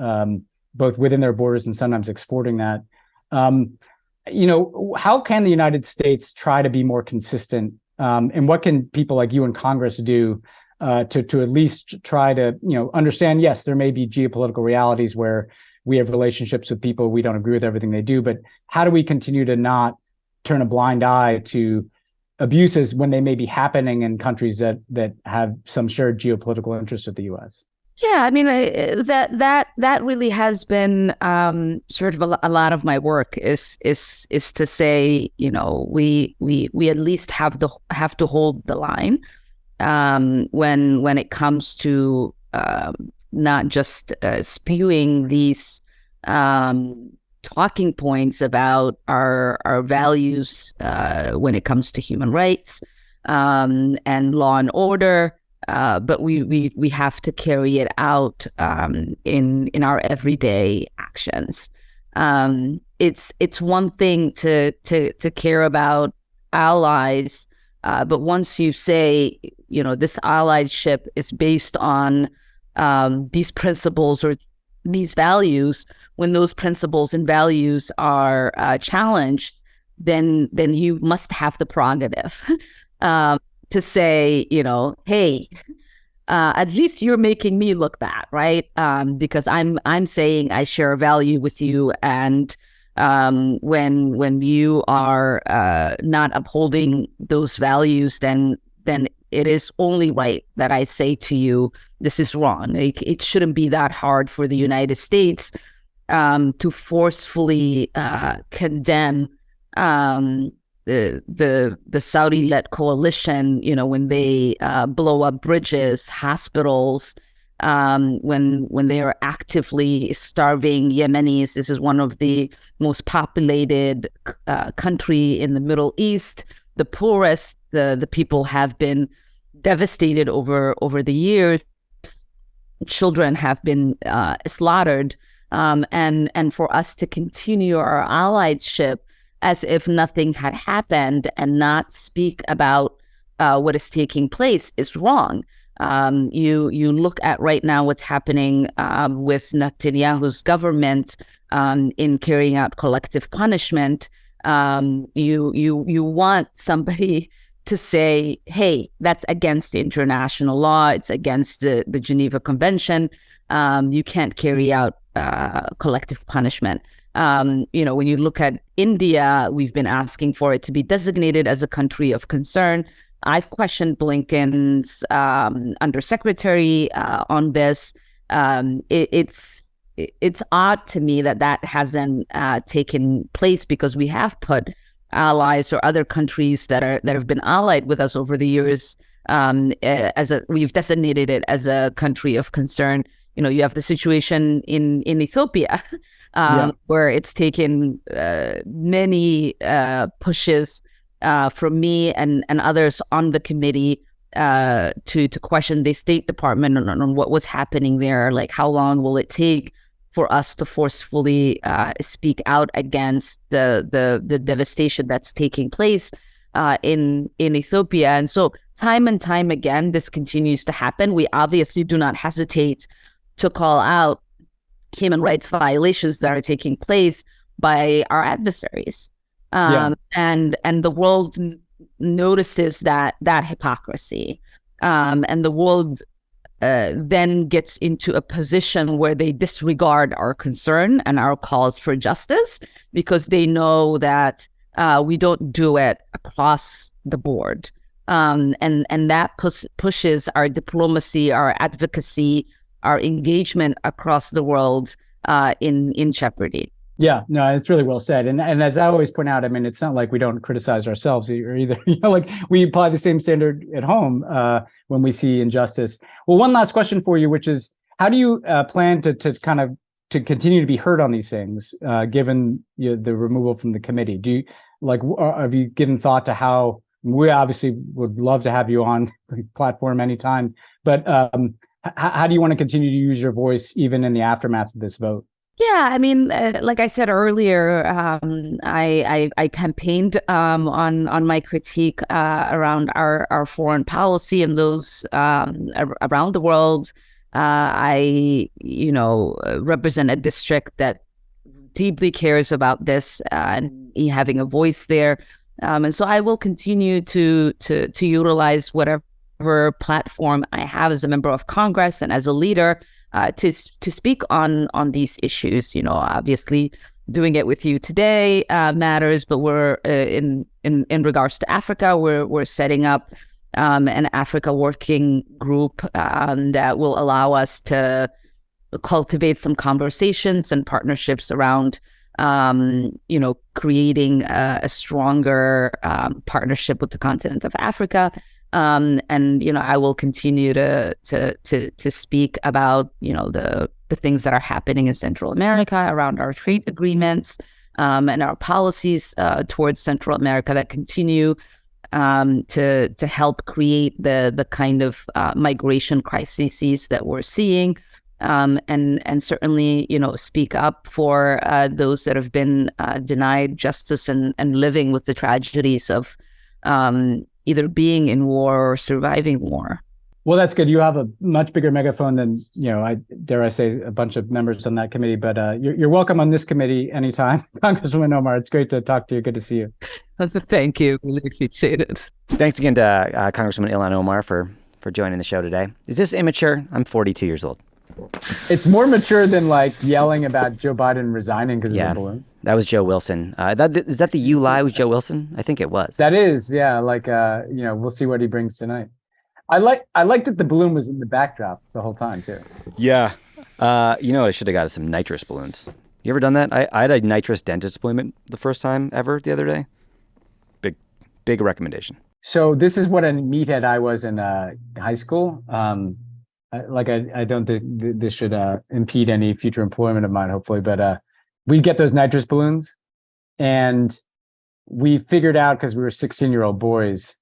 both within their borders and sometimes exporting that. How can the United States try to be more consistent? And what can people like you in Congress do to at least try to, understand, yes, there may be geopolitical realities where we have relationships with people, we don't agree with everything they do, but how do we continue to not turn a blind eye to abuses when they may be happening in countries that have some shared geopolitical interests with the U.S.? Yeah, I mean, that really has been sort of a lot of my work is to say, we at least have to hold the line when it comes to not just spewing these talking points about our values when it comes to human rights and law and order. But we have to carry it out in our everyday actions. It's one thing to care about allies, but once you say, this allyship is based on these principles or these values, when those principles and values are challenged, then you must have the prerogative to say, hey, at least you're making me look bad, right? Because I'm saying I share a value with you, and when you are not upholding those values, then it is only right that I say to you, this is wrong. It shouldn't be that hard for the United States to forcefully condemn the Saudi-led coalition, when they blow up bridges, hospitals, when they are actively starving Yemenis. This is one of the most populated country in the Middle East, the poorest. The people have been devastated over the years. Children have been slaughtered, and for us to continue our allyship as if nothing had happened and not speak about what is taking place is wrong. You look at right now what's happening with Netanyahu's government in carrying out collective punishment. You want somebody to say, hey, that's against international law. It's against the Geneva Convention. You can't carry out collective punishment. When you look at India, we've been asking for it to be designated as a country of concern I've questioned Blinken's undersecretary on this. It's odd to me that hasn't taken place, because we have put allies or other countries that have been allied with us over the years we've designated it as a country of concern. You have the situation in Ethiopia, where it's taken many pushes from me and others on the committee to question the State Department on what was happening there. Like, how long will it take for us to forcefully speak out against the devastation that's taking place in Ethiopia? And so time and time again, this continues to happen. We obviously do not hesitate to call out human rights violations that are taking place by our adversaries. And the world notices that hypocrisy. And the world then gets into a position where they disregard our concern and our calls for justice, because they know that we don't do it across the board. And that pushes our diplomacy, our advocacy, our engagement across the world in jeopardy. Yeah, no, it's really well said. And as I always point out, I mean, it's not like we don't criticize ourselves either. Like, we apply the same standard at home when we see injustice. Well, one last question for you, which is, how do you plan to continue to be heard on these things, given the removal from the committee? Do you have you given thought to how? We obviously would love to have you on the platform anytime, but how do you want to continue to use your voice even in the aftermath of this vote? Yeah, I mean, like I said earlier, I campaigned on my critique around our foreign policy and those around the world. I represent a district that deeply cares about this and having a voice there. And so I will continue to utilize whatever platform I have as a member of Congress and as a leader to speak on these issues. Obviously doing it with you today matters, but we're in regards to Africa, we're setting up an Africa working group that will allow us to cultivate some conversations and partnerships around creating a stronger partnership with the continent of Africa. And I will continue to speak about the things that are happening in Central America around our trade agreements and our policies towards Central America that continue to help create the kind of migration crises that we're seeing. And certainly, speak up for those that have been denied justice and living with the tragedies of either being in war or surviving war. Well, that's good. You have a much bigger megaphone than, I dare I say, a bunch of members on that committee, but you're welcome on this committee anytime. Congresswoman Omar, it's great to talk to you. Good to see you. Thank you. Really appreciate it. Thanks again to Congresswoman Ilhan Omar for joining the show today. Is this immature? I'm 42 years old. It's more mature than yelling about Joe Biden resigning because of the balloon. That was Joe Wilson. Is that the "You Lie" with Joe Wilson? I think it was. That is, yeah. We'll see what he brings tonight. I like that the balloon was in the backdrop the whole time too. Yeah. I should have got some nitrous balloons. You ever done that? I had a nitrous dentist appointment the first time ever the other day. Big recommendation. So this is what a meathead I was in high school. I don't think this should impede any future employment of mine, hopefully, but we'd get those nitrous balloons, and we figured out, because we were 16-year-old boys,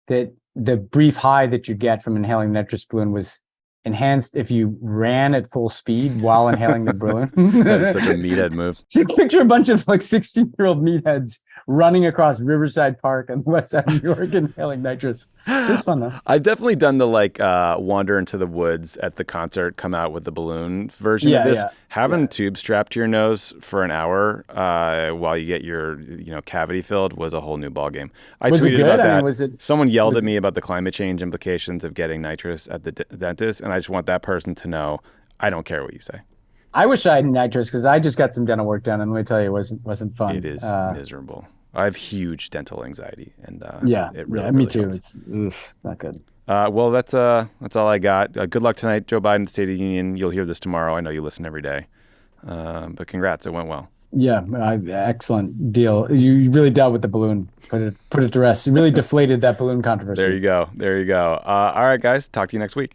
that the brief high that you get from inhaling nitrous balloon was enhanced if you ran at full speed while inhaling the balloon. That is such a meathead move. So picture a bunch of 16-year-old meatheads running across Riverside Park on the west side of New York inhaling nitrous. It was fun though. I've definitely done the wander into the woods at the concert, come out with the balloon version of this. Yeah. Having a tube strapped to your nose for an hour while you get your cavity filled was a whole new ballgame. I tweeted about that. Someone yelled at me about the climate change implications of getting nitrous at the dentist, and I just want that person to know I don't care what you say. I wish I had nitrous because I just got some dental work done, and let me tell you, it wasn't fun. It is miserable. I have huge dental anxiety, and it really, me really too. helps. It's not good. Well, that's all I got. Good luck tonight, Joe Biden, State of the Union. You'll hear this tomorrow. I know you listen every day, but congrats, it went well. Yeah, excellent deal. You really dealt with the balloon. Put it to rest. You really deflated that balloon controversy. There you go. All right, guys. Talk to you next week.